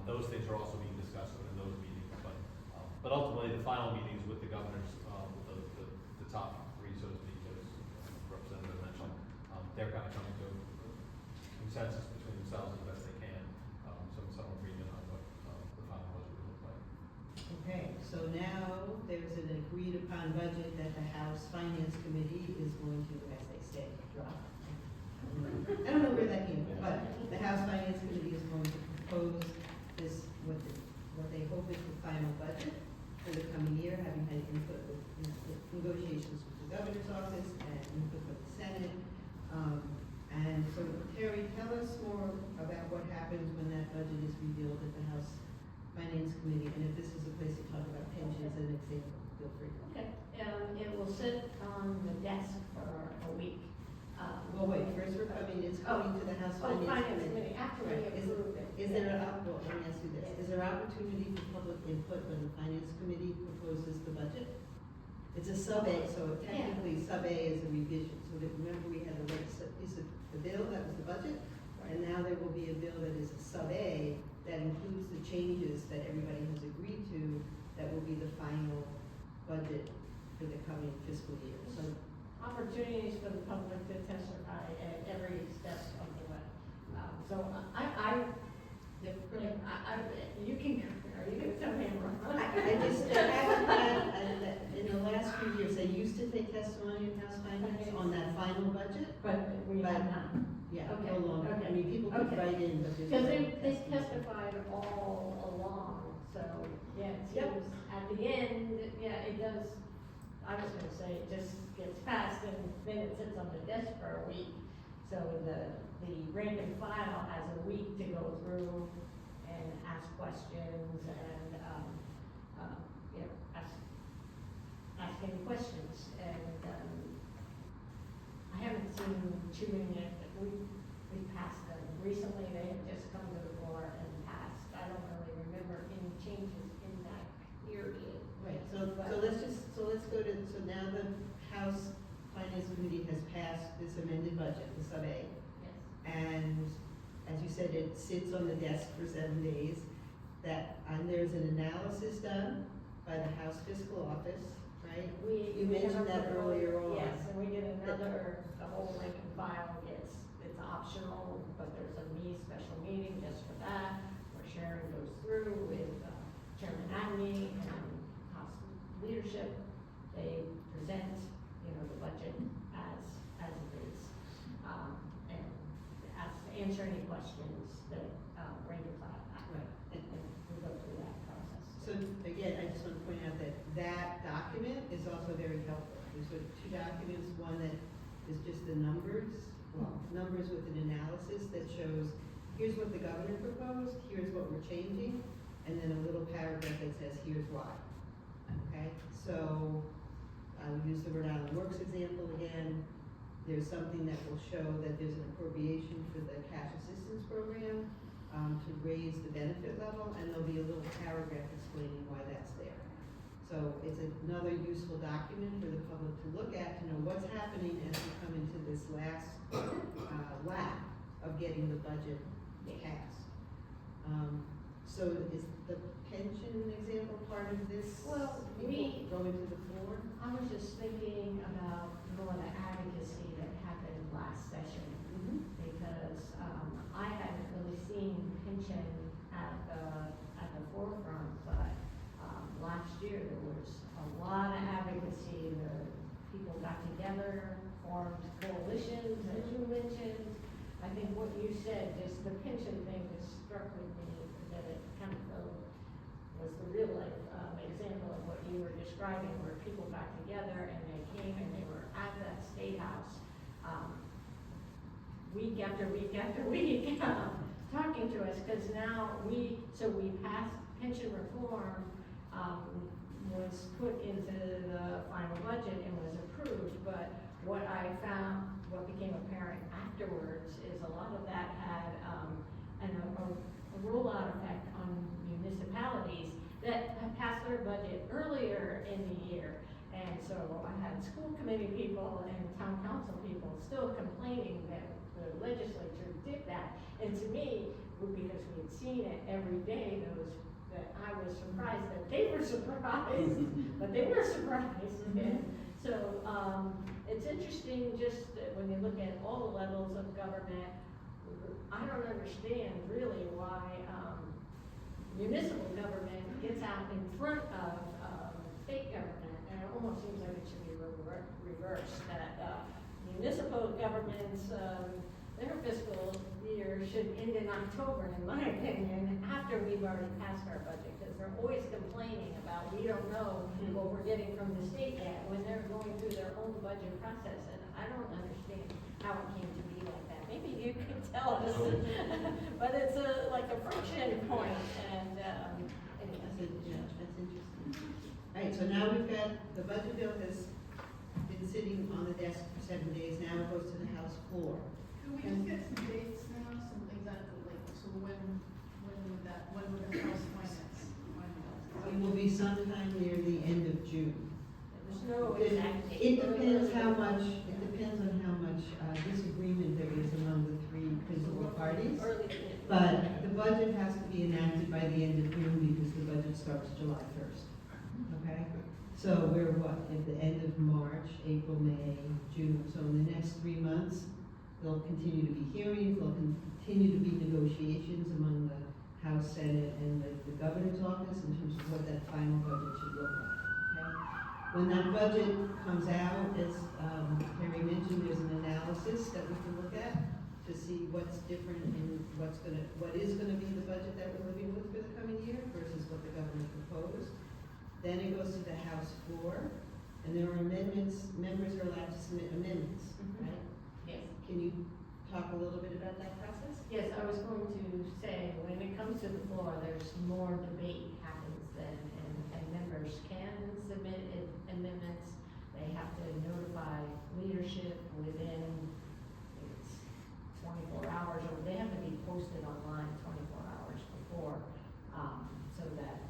those things are also being discussed in those meetings. But ultimately, the final meetings with the governors, with the top three, so to speak, as Representative mentioned, they're kind of coming to a consensus between themselves as best they can, some agreement on what the final budget would look like. Okay, so now there's an agreed upon budget that the House Finance Committee is going to, as they say, drop. I don't know where that came from, but the House Finance Committee is going to propose this, what they hope is the final budget for the coming year, having had input with negotiations with the governor's office and input with the Senate. And so Terry, tell us more about what happens when that budget is revealed at the House Finance Committee, and if this is a place to talk about pensions as an example, feel free. Okay, it will sit on the desk for a week. Well, wait, first it's coming to the House Finance Committee. After we Right. approve it. Is there well, let me ask you this, is there opportunity for public input when the Finance Committee proposes the budget? It's a sub-A, so technically sub-A is a revision, so that, remember we had a piece of the bill, that was the budget, and now there will be a bill that is a sub-A that includes the changes that everybody has agreed to, that will be the final budget for the coming fiscal year. So Opportunities for the public to testify at every step of the way. So You can, are you gonna tell me I'm wrong? I just, I haven't had, in the last few years, I used to take testimony in House Finance on that final budget. But we have not. Yeah, Okay, no longer. I okay, mean, people could okay. write in, but there's Because no they testimony. testified all along, so, yeah, it Yep. seems, at the end, yeah, it does, I was gonna say, it just gets passed and then it sits on the desk for a week. So the rank and file has a week to go through and ask questions and, you know, ask any questions. And, I haven't seen too many, we passed them. Recently, they have just come to the floor and passed. I don't really remember any changes in that period. Right, so let's go to, so now the House Finance Committee has passed this amended budget, the sub A. Yes. And as you said, it sits on the desk for 7 days. And there's an analysis done by the House Fiscal Office, right? You mentioned that earlier on. Yes, and we did another, the whole rank and file it's optional, but there's a special meeting just for that, where Sharon goes through with Chairman Agnew and House leadership. They present, you know, the budget as it is, and answer any questions that rank and file have. Right. And we go through that process. So again, I just want to point out that that document is also very helpful. There's sort of two documents, one that is just the numbers, numbers with an analysis that shows, here's what the governor proposed, here's what we're changing, and then a little paragraph that says, here's why. Okay, so I'll use the Rhode Island Works example again. There's something that will show that there's an appropriation for the cash assistance program to raise the benefit level, and there'll be a little paragraph explaining why that's there. So it's another useful document for the public to look at, to know what's happening as we come into this last lap of getting the budget passed. So is the pension example part of this? Well, People go into the floor? I was just thinking about more of the advocacy that happened last session, because I hadn't really seen pension at the forefront, but last year there was a lot of advocacy. The people got together, formed coalitions, as you mentioned. I think what you said, just the pension thing, just struck with me, that it kind of was the real life example of what you were describing, where people got together and they came and they were at that State House week after week after week talking to us, because now we passed pension reform, was put into the final budget and was approved, but what I found, what became apparent afterwards, is a lot of that had a rollout effect on municipalities that had passed their budget earlier in the year. And so I had school committee people and town council people still complaining that the legislature did that. And to me, because we had seen it every day, that I was surprised that they were surprised, but they were surprised. And so it's interesting just that when you look at all the levels of government, I don't understand really why municipal government gets out in front of state government, and it almost seems like it should be reversed, that municipal governments, their fiscal year should end in October, in my opinion, after we've already passed our budget, because they're always complaining about, we don't know what we're getting from the state yet, when they're going through their own budget process, and I don't understand how it came to be like that. Maybe you could tell us, but it's like a friction point, and anyway. That's interesting. All right, so now we've got, the budget bill has been sitting on the desk for 7 days, now it goes to the House floor. Could we just get some dates now, some exactly, like, so when would the House Finance finalize? It will be sometime near the end of June. There's no exact date. It depends how much, on how much disagreement there is among the three principal parties. But the budget has to be enacted by the end of June, because the budget starts July 1st. Okay? So we're what, at the end of March, April, May, June, so in the next 3 months, there'll continue to be hearings, there'll continue to be negotiations among the House, Senate, and the governor's office in terms of what that final budget should look like, okay? When that budget comes out, as Harry mentioned, there's an analysis that we can look at to see what's different and what is gonna be the budget that we're living with for the coming year versus what the governor proposed. Then it goes to the House floor, and there are amendments, members are allowed to submit amendments, right? Yes. Can you talk a little bit about that process? Yes, I was going to say, when it comes to the floor, there's more debate happens then, and members can submit amendments. They have to notify leadership within, it's 24 hours, or they have to be posted online 24 hours before, so that,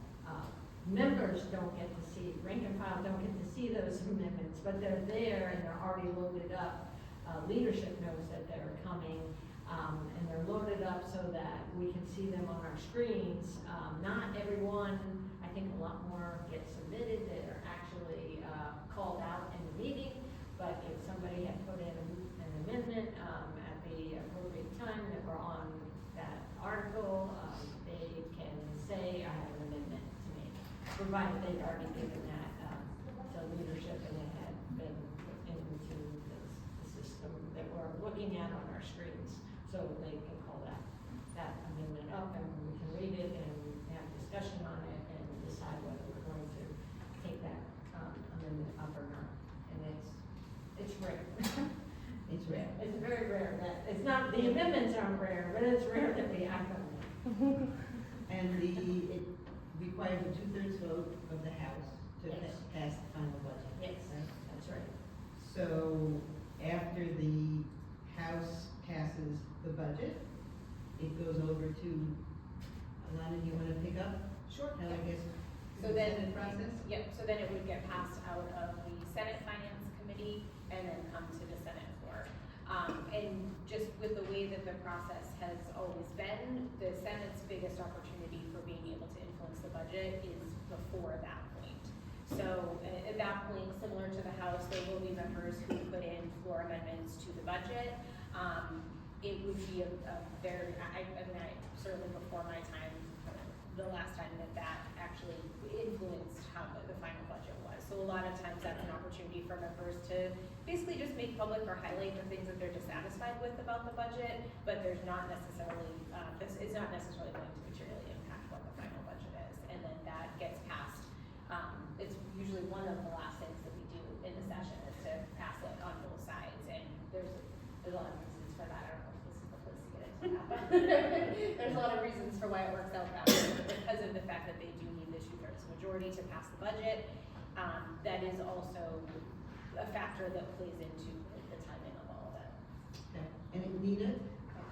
members don't get to see, rank and file don't get to see those amendments, but they're there and they're already loaded up. Leadership knows that they're coming, and they're loaded up so that we can see them on our screens. Not everyone, I think a lot more get submitted that are actually called out in the meeting, but if somebody had put in an amendment at the appropriate time that we're on that article, they can say, I have an amendment to make, provided they've already given that to leadership and it had been put into the system that we're looking at on our screens, so they can call that amendment up and we can read it and have discussion on it and decide whether we're going to take that amendment up or not. And it's rare. It's rare. It's very rare that, it's not, the amendments aren't rare, but it's rare that we act on them. And it requires a 2/3 vote of the House to Yes. pass the final budget. Yes, right? that's right. So after the House passes the budget, it goes over to, Alana, do you wanna pick up? Sure. How I guess, So the then, Senate process? yep, so then it would get passed out of the Senate Finance Committee and then come to the Senate floor. And just with the way that the process has always been, the Senate's biggest opportunity for being able to influence the budget is before that point. So at that point, similar to the House, there will be members who put in floor amendments to the budget. It would be a very, I mean, certainly before my time, the last time that actually influenced how the final budget was. So a lot of times that's an opportunity for members to basically just make public or highlight the things that they're dissatisfied with about the budget, but there's not necessarily, it's not necessarily going to materially impact what the final budget is. And then that gets passed. It's usually one of the last things that we do in the session is to pass it on both sides. And there's a lot of reasons for that. I don't know if this is the place to get into that, but there's a lot of reasons for why it works out that way because of the fact that they do need the 2/3 majority to pass the budget. That is also a factor that plays into the timing of all of it. Okay, and Nina?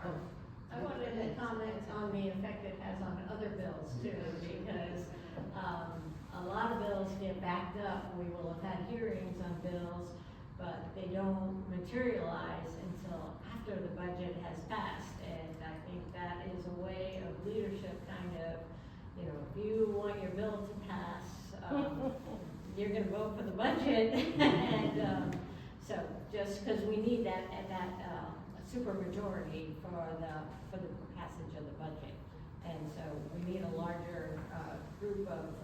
Oh. I wanted to comment on the effect it has on other bills too, because a lot of bills get backed up. We will have had hearings on bills, but they don't materialize until after the budget has passed. And I think that is a way of leadership kind of, you know, if you want your bill to pass, you're gonna vote for the budget. And so just because we need that super majority for the passage of the budget. And so we need a larger group of,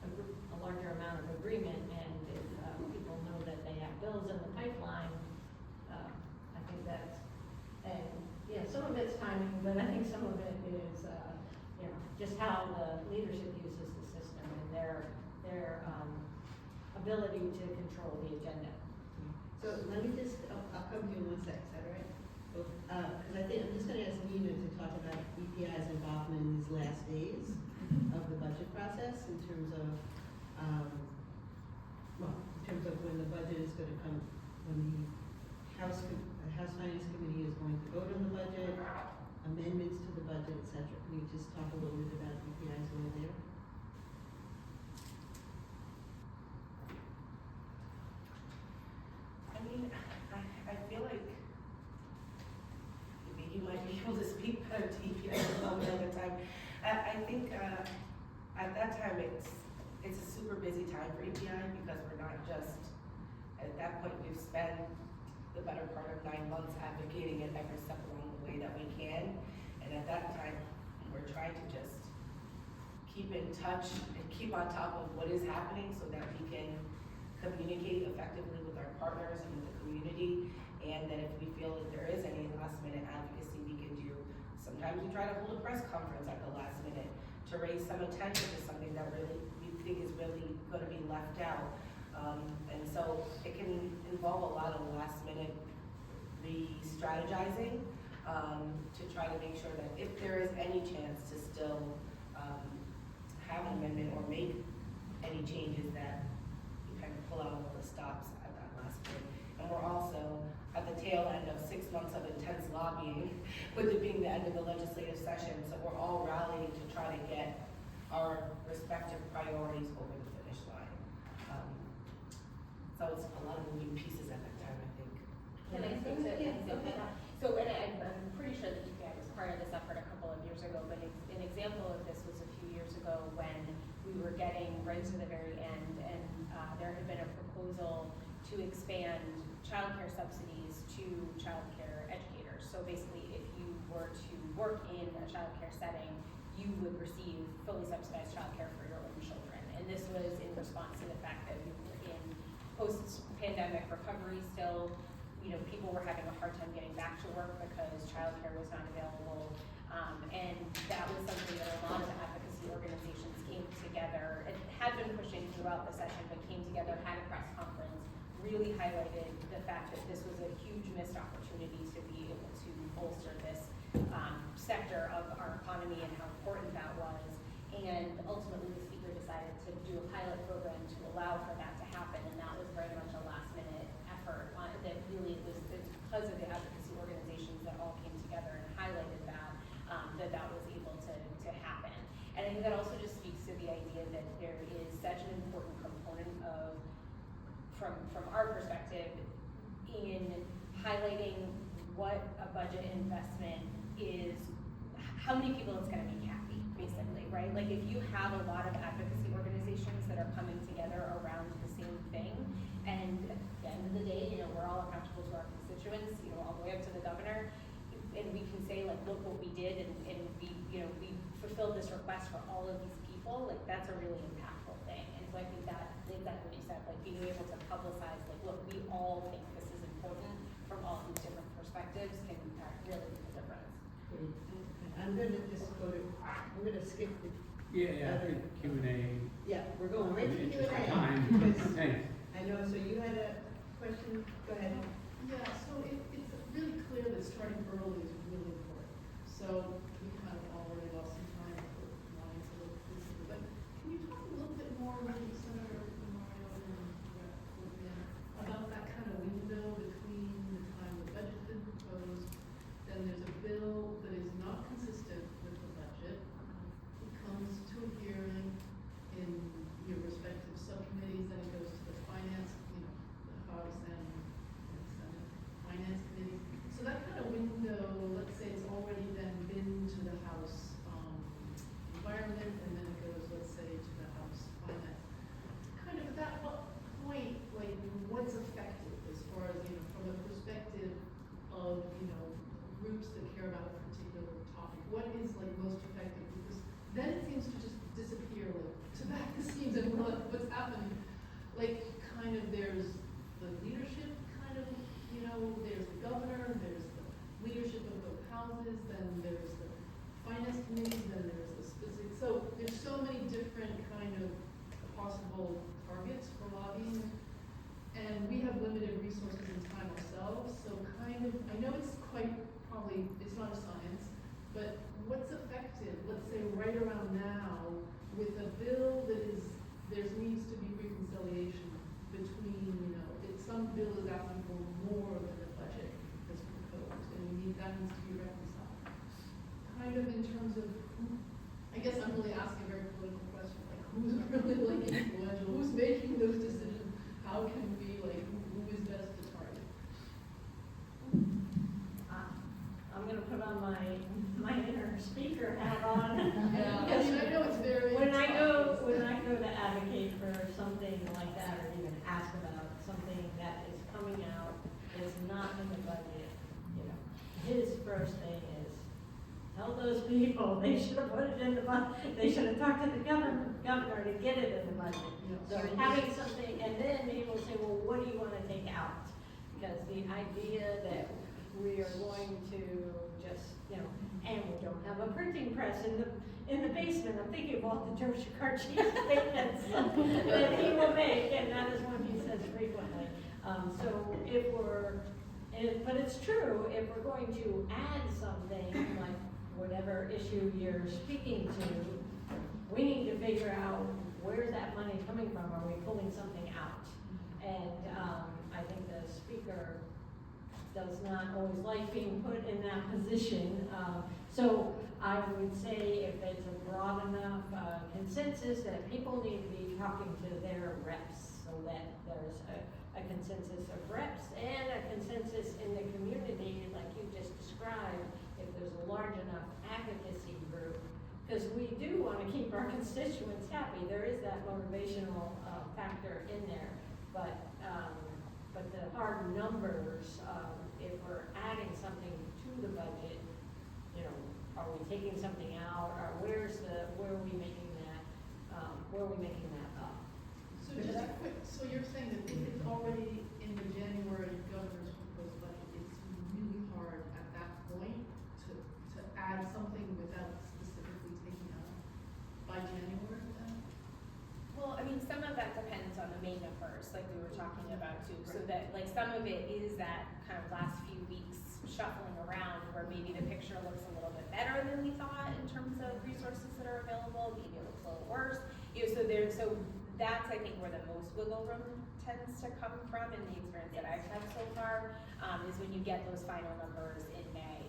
a larger amount of agreement, and if people know that they have bills in the pipeline, I think that's, and, yeah, some of it's timing, but I think some of it is, you know, just how the leadership uses the system and their ability to control the agenda. So let me just, I'll come to you in 1 sec, is that all right? Because I think, I'm just gonna ask Nina to talk about EPI's involvement in these last days of the budget process in terms of, in terms of when the budget is gonna come, when the House Finance Committee is going to vote on the budget, amendments to the budget, et cetera. Can you just talk a little bit about EPI's role there? I mean, I feel like maybe you might be able to speak better to EPI about another time. I think at that time it's a super busy time for EPI because we're not just, at that point we've spent the better part of 9 months advocating it every step along the way that we can. And at that time, we're trying to just keep in touch and keep on top of what is happening so that we can communicate effectively with our partners and with the community. And that if we feel that there is any last minute advocacy we can do, sometimes we try to hold a press conference at the last minute to raise some attention to something that really we think is really gonna be left out. And so it can involve a lot of last minute re-strategizing to try to make sure that if there is any chance to still have an amendment or make any changes, that you kind of pull out all the stops at that last minute. And we're also at the tail end of 6 months of intense lobbying, with it being the end of the legislative session, so we're all rallying to try to get our respective priorities over the finish line. So it's a lot of moving pieces at that time, I think. Can I speak to that? So, and I'm pretty sure that you guys was part of this effort a couple of years ago, but an example of this was a few years ago when we were getting right to the very end, and there had been a proposal to expand childcare subsidies to childcare educators. So basically, if you were to work in a childcare setting, you would receive fully subsidized childcare for your own children. And this was in response to the fact that we were in post-pandemic recovery still. You know, people were having a hard time getting back to work because childcare was not available. And that was something that a lot of advocacy organizations came together. It had been pushing throughout the session, but came together, had a press conference, really highlighted the fact that this was a huge missed opportunity to be able to bolster this sector of our economy and how important that was. And ultimately, the speaker decided to do a pilot program to allow for that to happen, and that was very much a last-minute effort. That really was because of the advocacy organizations that all came together and highlighted that that was able to happen. And I think that also just speaks to the idea that there is such an important component of, from our perspective, in highlighting what a budget investment is, how many people it's gonna make happy, basically, right? Like if you have a lot of advocacy organizations that are coming together around the same thing, and at the end of the day, you know, we're all accountable to our constituents, you know, all the way up to the governor, and we can say like, look what we did, and we, you know, we fulfilled this request for all of these people, like that's a really impactful thing. And so I think that exactly what you said, like being able to publicize, like, look, we all think this is important from all these different perspectives can really make a difference. I'm gonna just go to, I'm gonna skip the. Yeah, I think Q&A. Yeah, we're going right to In the Q&A. interest of time. Thanks. I know, so you had a question, go ahead. Yeah, so it's really clear that starting early is really important. So we kind of already lost some time for wanting to look this into, but can you talk a little bit more, maybe Senator Mario and about that kind of window between the time the budget's been proposed, then there's a bill that is not consistent with the budget. It comes to a hearing in your respective subcommittees, then it goes to the finance, you know, the House and Senate Finance Committee. So that kind of window, let's say it's already then been to the House Environment, and then it goes, let's say, to the House Finance. Kind of at that point, like, what's effective as far as, you know, from the perspective of, you know, groups that care about a particular topic, what is like most effective? Because then it seems to just disappear, like, to back the scenes and what's happening. Like, kind of there's the leadership, kind of, you know, there's the governor, there's the leadership of both houses, then there's the finance committee, then there's the specific, so there's so many different kind of possible targets for lobbying. And we have limited resources and time ourselves, so kind of, I know it's quite, probably, it's not a science, but what's effective, let's say right around now, with a bill that is, there needs to be reconciliation between, you know, if some bill is asking for more than the budget that's proposed, and that needs to be reconciled. Kind of in terms of, I guess I'm really asking a very political question, like who's really like influential, who's making those decisions, how can we, like, who is best to target? I'm gonna put on my inner speaker hat on. Yeah, I mean, I know it's very. When I go to advocate for something like that, or even ask about something that is coming out, is not in the budget, you know, his first thing is, tell those people, they should have put it in the budget, they should have talked to the governor to get it in the budget. So having something, and then people say, well, what do you wanna take out? Because the idea that we are going to just, and we don't have a printing press in the basement, I'm thinking of all the Joe Shikarchi statements that he will make, and that is one he says frequently. So if but it's true, if we're going to add something, like whatever issue you're speaking to, we need to figure out where's that money coming from, are we pulling something out? And I think the speaker does not always like being put in that position. So I would say if it's a broad enough consensus that people need to be talking to their reps so that there's a consensus of reps and a consensus in the community, like you just described, if there's a large enough advocacy group, because we do want to keep our constituents happy. There is that motivational factor in there, but the hard numbers, if we're adding something to the budget, are we taking something out, or where are we making that up? So just a quick, so you're saying that if it's already in the January governor's proposed budget, it's really hard at that point to add something without specifically taking out by January then? Well, I mean, some of that depends on the May numbers, like we were talking about too, so that, like, some of it is that kind of last few weeks shuffling around where maybe the picture looks a little bit better than we thought in terms of resources that are available, maybe it looks a little worse. So that's, I think, where the most wiggle room tends to come from in the experience that I've had so far, is when you get those final numbers in May,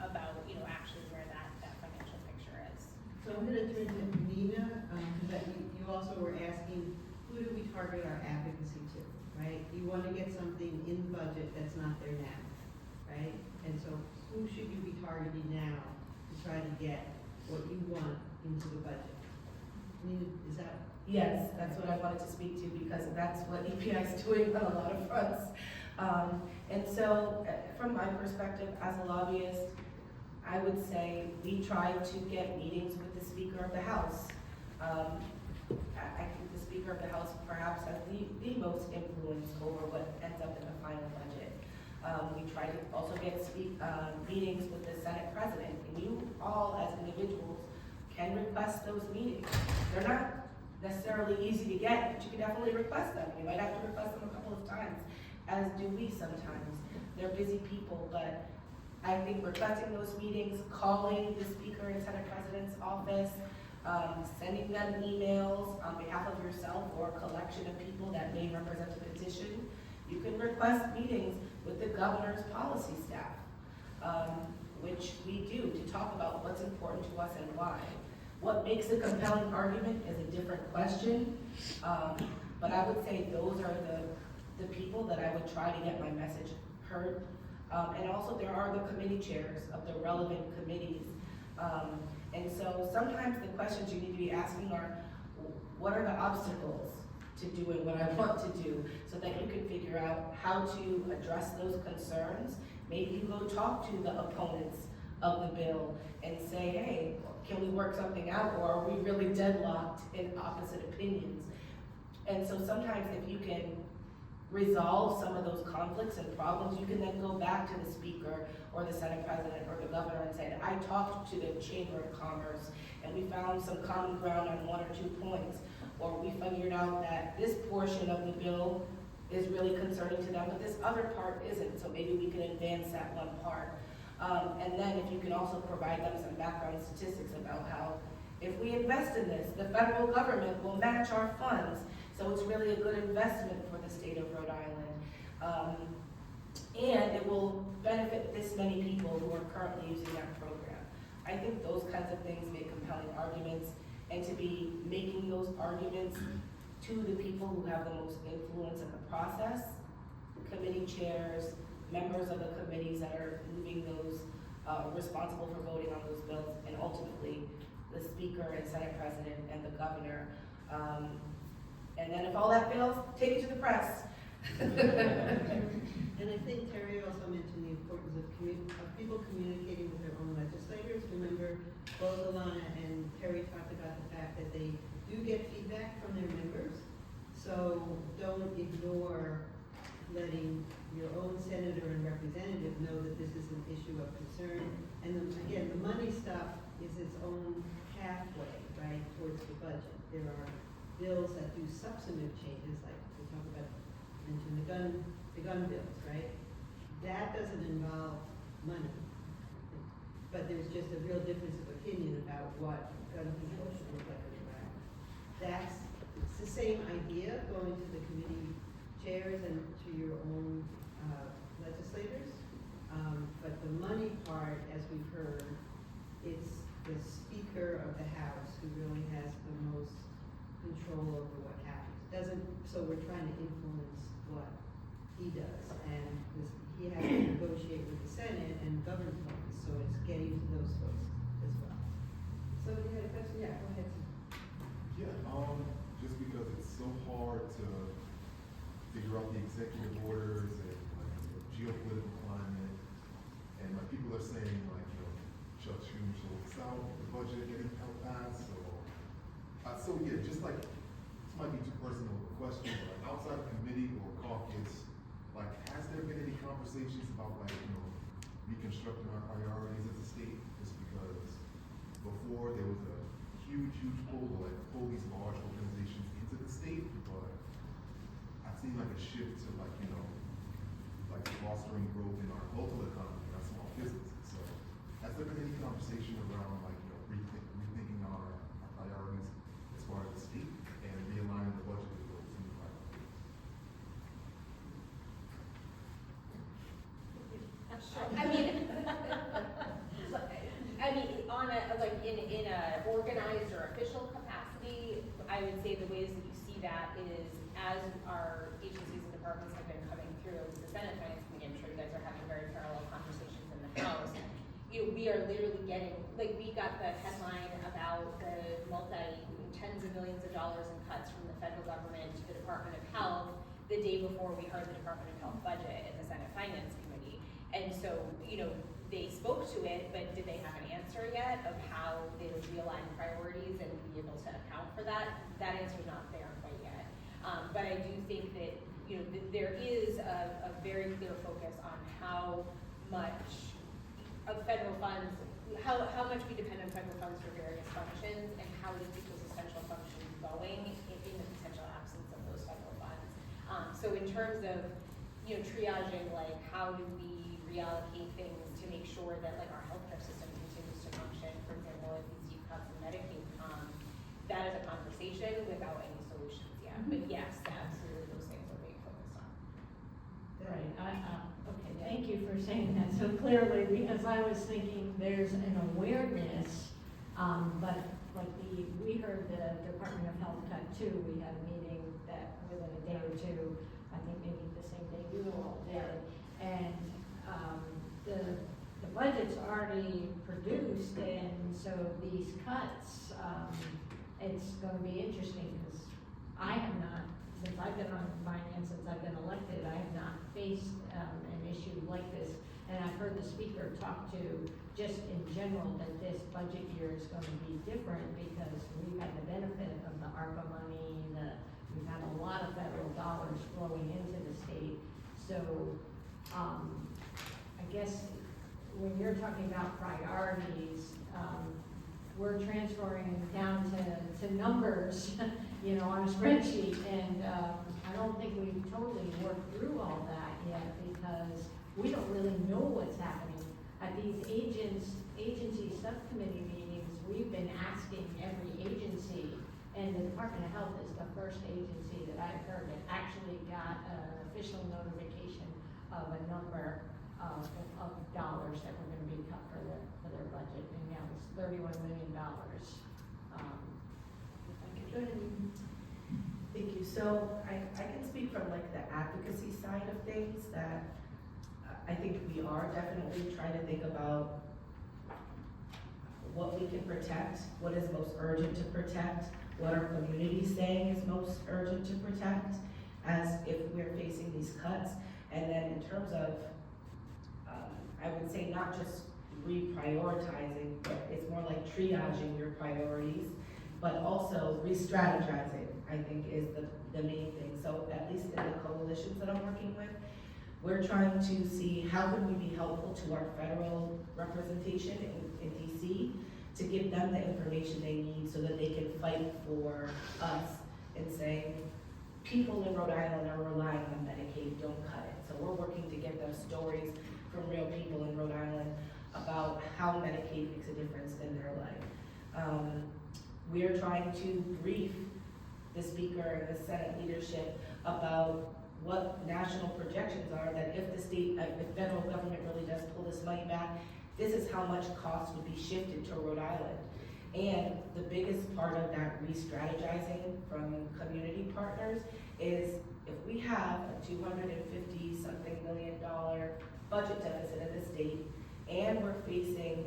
about, actually where that financial picture is. So I'm gonna turn to Nina, because you also were asking, who do we target our advocacy to, right? You wanna get something in the budget that's not there now, right? And so who should you be targeting now to try to get what you want into the budget? Nina, is that? Yes, that's what I wanted to speak to, because that's what EPI is doing on a lot of fronts. And so, from my perspective as a lobbyist, I would say we try to get meetings with the Speaker of the House. I think the Speaker of the House perhaps has the most influence over what ends up in the final budget. We try to also get meetings with the Senate President, and you all as individuals can request those meetings. They're not necessarily easy to get, but you can definitely request them. You might have to request them a couple of times, as do we sometimes. They're busy people, but I think requesting those meetings, calling the Speaker and Senate President's office, sending them emails on behalf of yourself or a collection of people that may represent a petition. You can request meetings with the governor's policy staff, which we do, to talk about what's important to us and why. What makes a compelling argument is a different question, but I would say those are the people that I would try to get my message heard. And also there are the committee chairs of the relevant committees. And so sometimes the questions you need to be asking are, what are the obstacles to doing what I want to do, so that you can figure out how to address those concerns. Maybe you go talk to the opponents of the bill and say, hey, can we work something out, or are we really deadlocked in opposite opinions? And so sometimes if you can resolve some of those conflicts and problems, you can then go back to the Speaker or the Senate President or the Governor and say, I talked to the Chamber of Commerce and we found some common ground on 1 or 2 points, or we figured out that this portion of the bill is really concerning to them, but this other part isn't, so maybe we can advance that one part. And then if you can also provide them some background statistics about how if we invest in this, the federal government will match our funds, so it's really a good investment for the state of Rhode Island. And it will benefit this many people who are currently using that program. I think those kinds of things make compelling arguments, and to be making those arguments to the people who have the most influence in the process, committee chairs, members of the committees that are moving those, responsible for voting on those bills, and ultimately the Speaker and Senate President and the Governor. And then if all that fails, take it to the press. And I think Terry also mentioned the importance of people communicating with their own legislators. both Alana and Terry talked about the fact that they do get feedback from their members. So don't ignore letting your own senator and representative know that this is an issue of concern. And again, the money stuff is its own pathway, right, towards the budget. There are bills that do substantive changes, like we talked about, mentioned the gun bills, right? That doesn't involve money. But there's just a real difference of opinion about what gun control should look like on the ground. It's the same idea going to the committee chairs and to your own legislators. But the money part, as we've heard, it's the Speaker of the House who really has the most control over what happens. So we're trying to influence what he does. And he has to negotiate with the Senate and govern funds, so it's getting to those folks as well. Somebody had a question? Yeah, go ahead. Yeah, just because it's so hard to figure out the executive orders and like the geopolitical climate, and like people are saying like, you know, Chuck Schumer shows out the budget getting held passed. So yeah, just like this might be too personal of a question, but like outside of committee or caucus, like has there been any conversations about like, you know, reconstructing our priorities as a state? Just because before there was a huge pull to like pull these large organizations into the state, but I've seen like a shift to like, you know, like fostering growth in our local economy, our small businesses. So has there been any conversation around like, you know, rethinking our priorities as far as the state and realigning the budget with those new priorities? On a, like, in a organized or official capacity, I would say the ways that you see that is as our agencies and departments have been coming through the Senate Finance Committee, I'm sure you guys are having very parallel conversations in the House. We are literally getting, like, we got the headline about the tens of millions of dollars in cuts from the federal government to the Department of Health the day before we heard the Department of Health budget in the Senate Finance Committee. And so, they spoke to it, but did they have an answer yet of how they would realign priorities and be able to account for that? That answer's not there quite yet. But I do think that, there is a very clear focus on how much of federal funds, how much we depend on federal funds for various functions, and how to keep those essential functions going in the potential absence of those federal funds. So in terms of, triaging, like, how do we reallocate things to make sure that, like, our healthcare system continues to function, for example, like these deep cuts in Medicaid, that is a conversation without any solutions yet. But yes, absolutely, those things are being focused on. Right, okay, thank you for saying that so clearly, because I was thinking there's an awareness, but like we heard the Department of Health cut too. We had a meeting that within a day or two, I think maybe the same day you all did, and the budget's already produced, and so these cuts, it's going to be interesting because I have not, since I've been on finance, since I've been elected, I have not faced an issue like this. And I've heard the speaker talk to, just in general, that this budget year is going to be different because we've had the benefit of the ARPA money, we've had a lot of federal dollars flowing into the state. So I guess when you're talking about priorities, we're transferring down to numbers, on a spreadsheet, and I don't think we've totally worked through all that yet because we don't really know what's happening. At these agency subcommittee meetings, we've been asking every agency, and the Department of Health is the first agency that I've heard that actually got an official notification of a number of dollars that were gonna be cut for their budget, and now it's $31 million. Thank you. So I can speak from like the advocacy side of things that I think we are definitely trying to think about what we can protect, what is most urgent to protect, what our community is saying is most urgent to protect as if we're facing these cuts. And then in terms of, I would say not just reprioritizing, but it's more like triaging your priorities, but also re-strategizing, I think, is the main thing. So at least in the coalitions that I'm working with, we're trying to see how can we be helpful to our federal representation in DC to give them the information they need so that they can fight for us and say, people in Rhode Island are relying on Medicaid, don't cut it. So we're working to get them stories from real people in Rhode Island about how Medicaid makes a difference in their life. We're trying to brief the speaker and the Senate leadership about what national projections are, that if the federal government really does pull this money back, this is how much cost would be shifted to Rhode Island. And the biggest part of that re-strategizing from community partners is if we have a $250-something million budget deficit in the state, and we're facing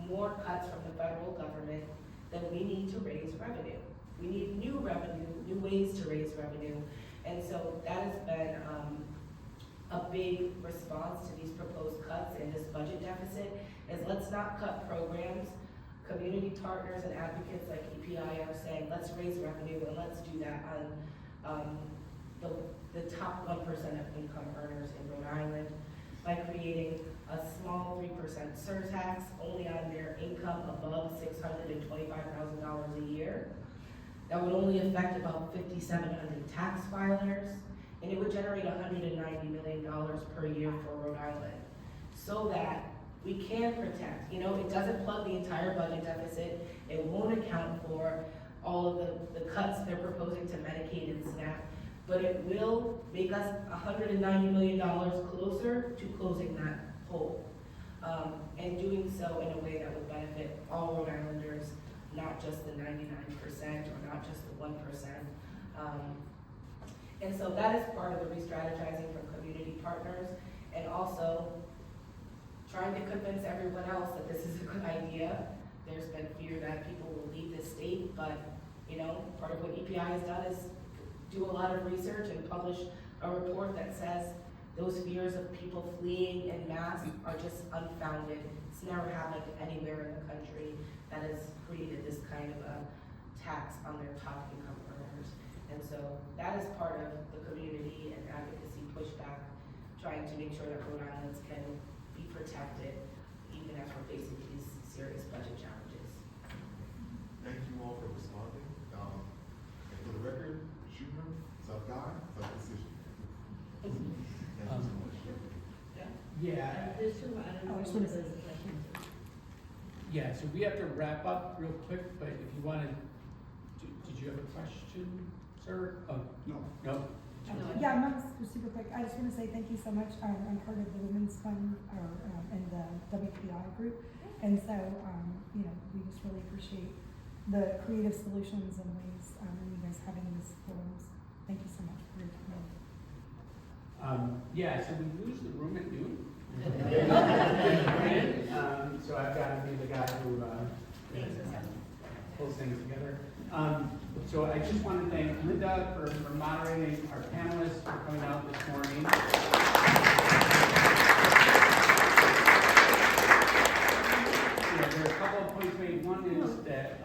more cuts from the federal government, then we need to raise revenue. We need new revenue, new ways to raise revenue. And so that has been a big response to these proposed cuts in this budget deficit, is let's not cut programs. Community partners and advocates like EPI are saying, let's raise revenue and let's do that on the top 1% of income earners in Rhode Island by creating a small 3% surtax only on their income above $625,000 a year. That would only affect about 5,700 tax filers, and it would generate $190 million per year for Rhode Island, so that we can protect. It doesn't plug the entire budget deficit. It won't account for all of the cuts they're proposing to Medicaid and SNAP, but it will make us $190 million closer to closing that hole, and doing so in a way that would benefit all Rhode Islanders, not just the 99% or not just the 1%. And so that is part of the re-strategizing from community partners, and also trying to convince everyone else that this is a good idea. There's been fear that people will leave the state, but part of what EPI has done is do a lot of research and publish a report that says those fears of people fleeing en masse are just unfounded. It's never happened anywhere in the country that has created this kind of a tax on their top income earners. And so that is part of the community and advocacy pushback, trying to make sure that Rhode Islanders can be protected even as we're facing these serious budget challenges. Thank you all for responding. And for the record, Schumer, tough guy, tough decision. Thank you so much. Yeah, There's two, I don't know which one is the question. yeah, so we have to wrap up real quick, but if you wanted, did you have a question, sir? Oh, No. no? Yeah, I'm not super quick. I just want to say thank you so much. I'm part of the Women's Fund and the WPI group. And so, we just really appreciate the creative solutions and ways you guys having these forums. Thank you so much for your time. Yeah, so we lose the room at noon. So I've got to be the guy who pulls things together. So I just want to thank Linda for moderating, our panelists for coming out this morning. There are a couple of points made. One is that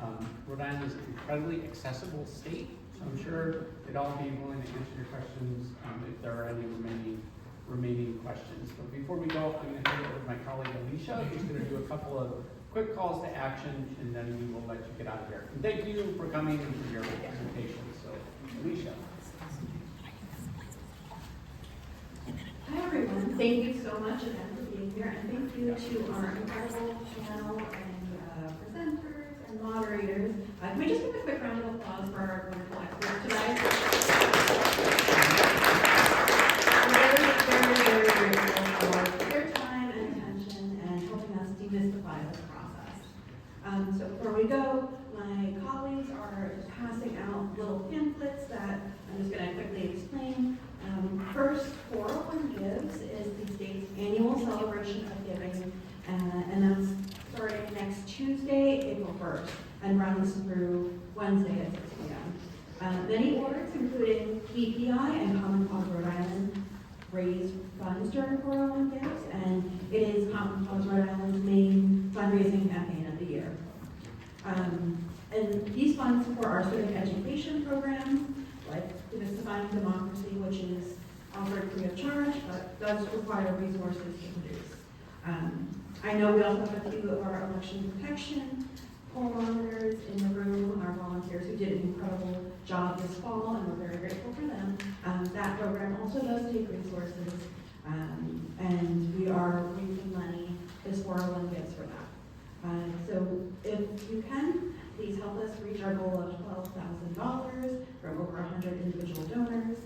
Rhode Island is an incredibly accessible state, so I'm sure they'd all be willing to answer your questions if there are any remaining questions. But before we go, I'm going to hand it over to my colleague Alicia, who's going to do a couple of quick calls to action, and then we will let you get out of here. And thank you for coming and for your presentation. So, Alicia. Hi everyone, thank you so much again for being here, and thank you to our incredible panel and presenters and moderators. Can we just give a quick round of applause for our wonderful experts tonight? I'm very grateful for their time and attention and helping us demystify this process. So before we go, my colleagues are passing out little pamphlets that I'm just going to quickly explain. First, 401 Gives is the state's annual celebration of giving, and that's starting next Tuesday, April 1st, and runs through Wednesday at 6 p.m. Many orders, including EPI and Common Cause Rhode Island, raise funds during 401 gifts, and it is Common Cause Rhode Island's main fundraising campaign of the year. And these funds support our civic education programs, like Demystifying Democracy, which is offered free of charge, but does require resources to produce. I know we also have a few of our election protection poll monitors in the room, our volunteers who did an incredible job this fall, and we're very grateful for them. That program also does take resources, and we are raising money this 401 gifts for that. So if you can, please help us reach our goal of $12,000 from over 100 individual donors.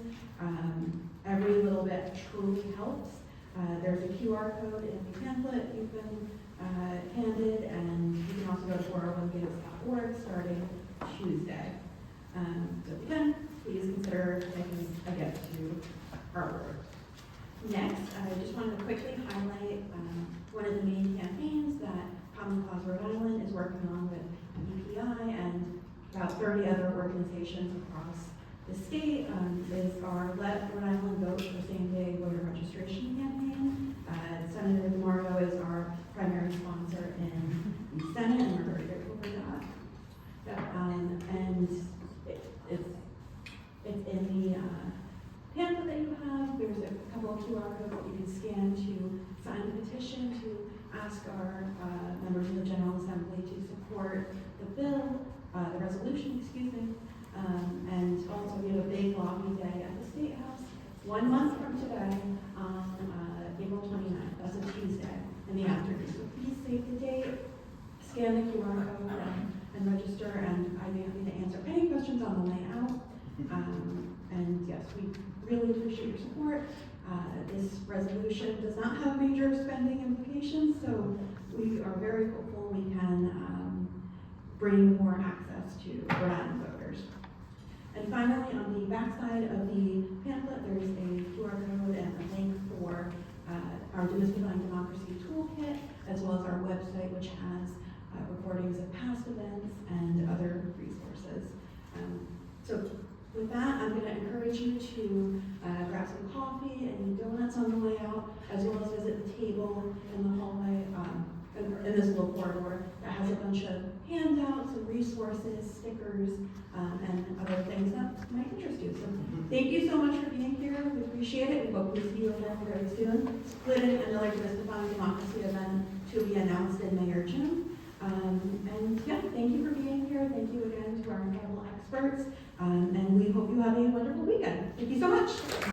Every little bit truly helps. There's a QR code in the pamphlet you've been handed, and you can also go to 401gifts.org starting Tuesday. So if you can, please consider making a gift to our work. Next, I just wanted to quickly highlight one of the main campaigns that Common Cause Rhode Island is working on with EPI and about 30 other organizations across the state, is our Let Rhode Island Vote for Same-Day Voter Registration campaign. Senator DeMarco is our primary sponsor in the Senate, and we're very grateful for that. And it's in the pamphlet that you have. There's a couple of QR codes that you can scan to sign the petition to ask our members of the General Assembly to support the bill, the resolution, excuse me. And also we have a big lobby day at the State House 1 month from today on April 29th. That's a Tuesday in the afternoon. So please save the date, scan the QR code, and register. And I'd be happy to answer any questions on the way out. And yes, we really appreciate your support. This resolution does not have major spending implications, so we are very hopeful we can bring more access to Rhode Island voters. And finally, on the backside of the pamphlet, there's a QR code and a link for our Demystifying Democracy toolkit, as well as our website, which has recordings of past events and other resources. So with that, I'm going to encourage you to grab some coffee and donuts on the way out, as well as visit the table in the hallway in this little corridor that has a bunch of handouts and resources, stickers, and other things that might interest you. So thank you so much for being here. We appreciate it. We hope to see you again very soon. Split in another Demystifying Democracy event to be announced in May or June. And yeah, thank you for being here. Thank you again to our incredible experts. And we hope you have a wonderful weekend. Thank you so much.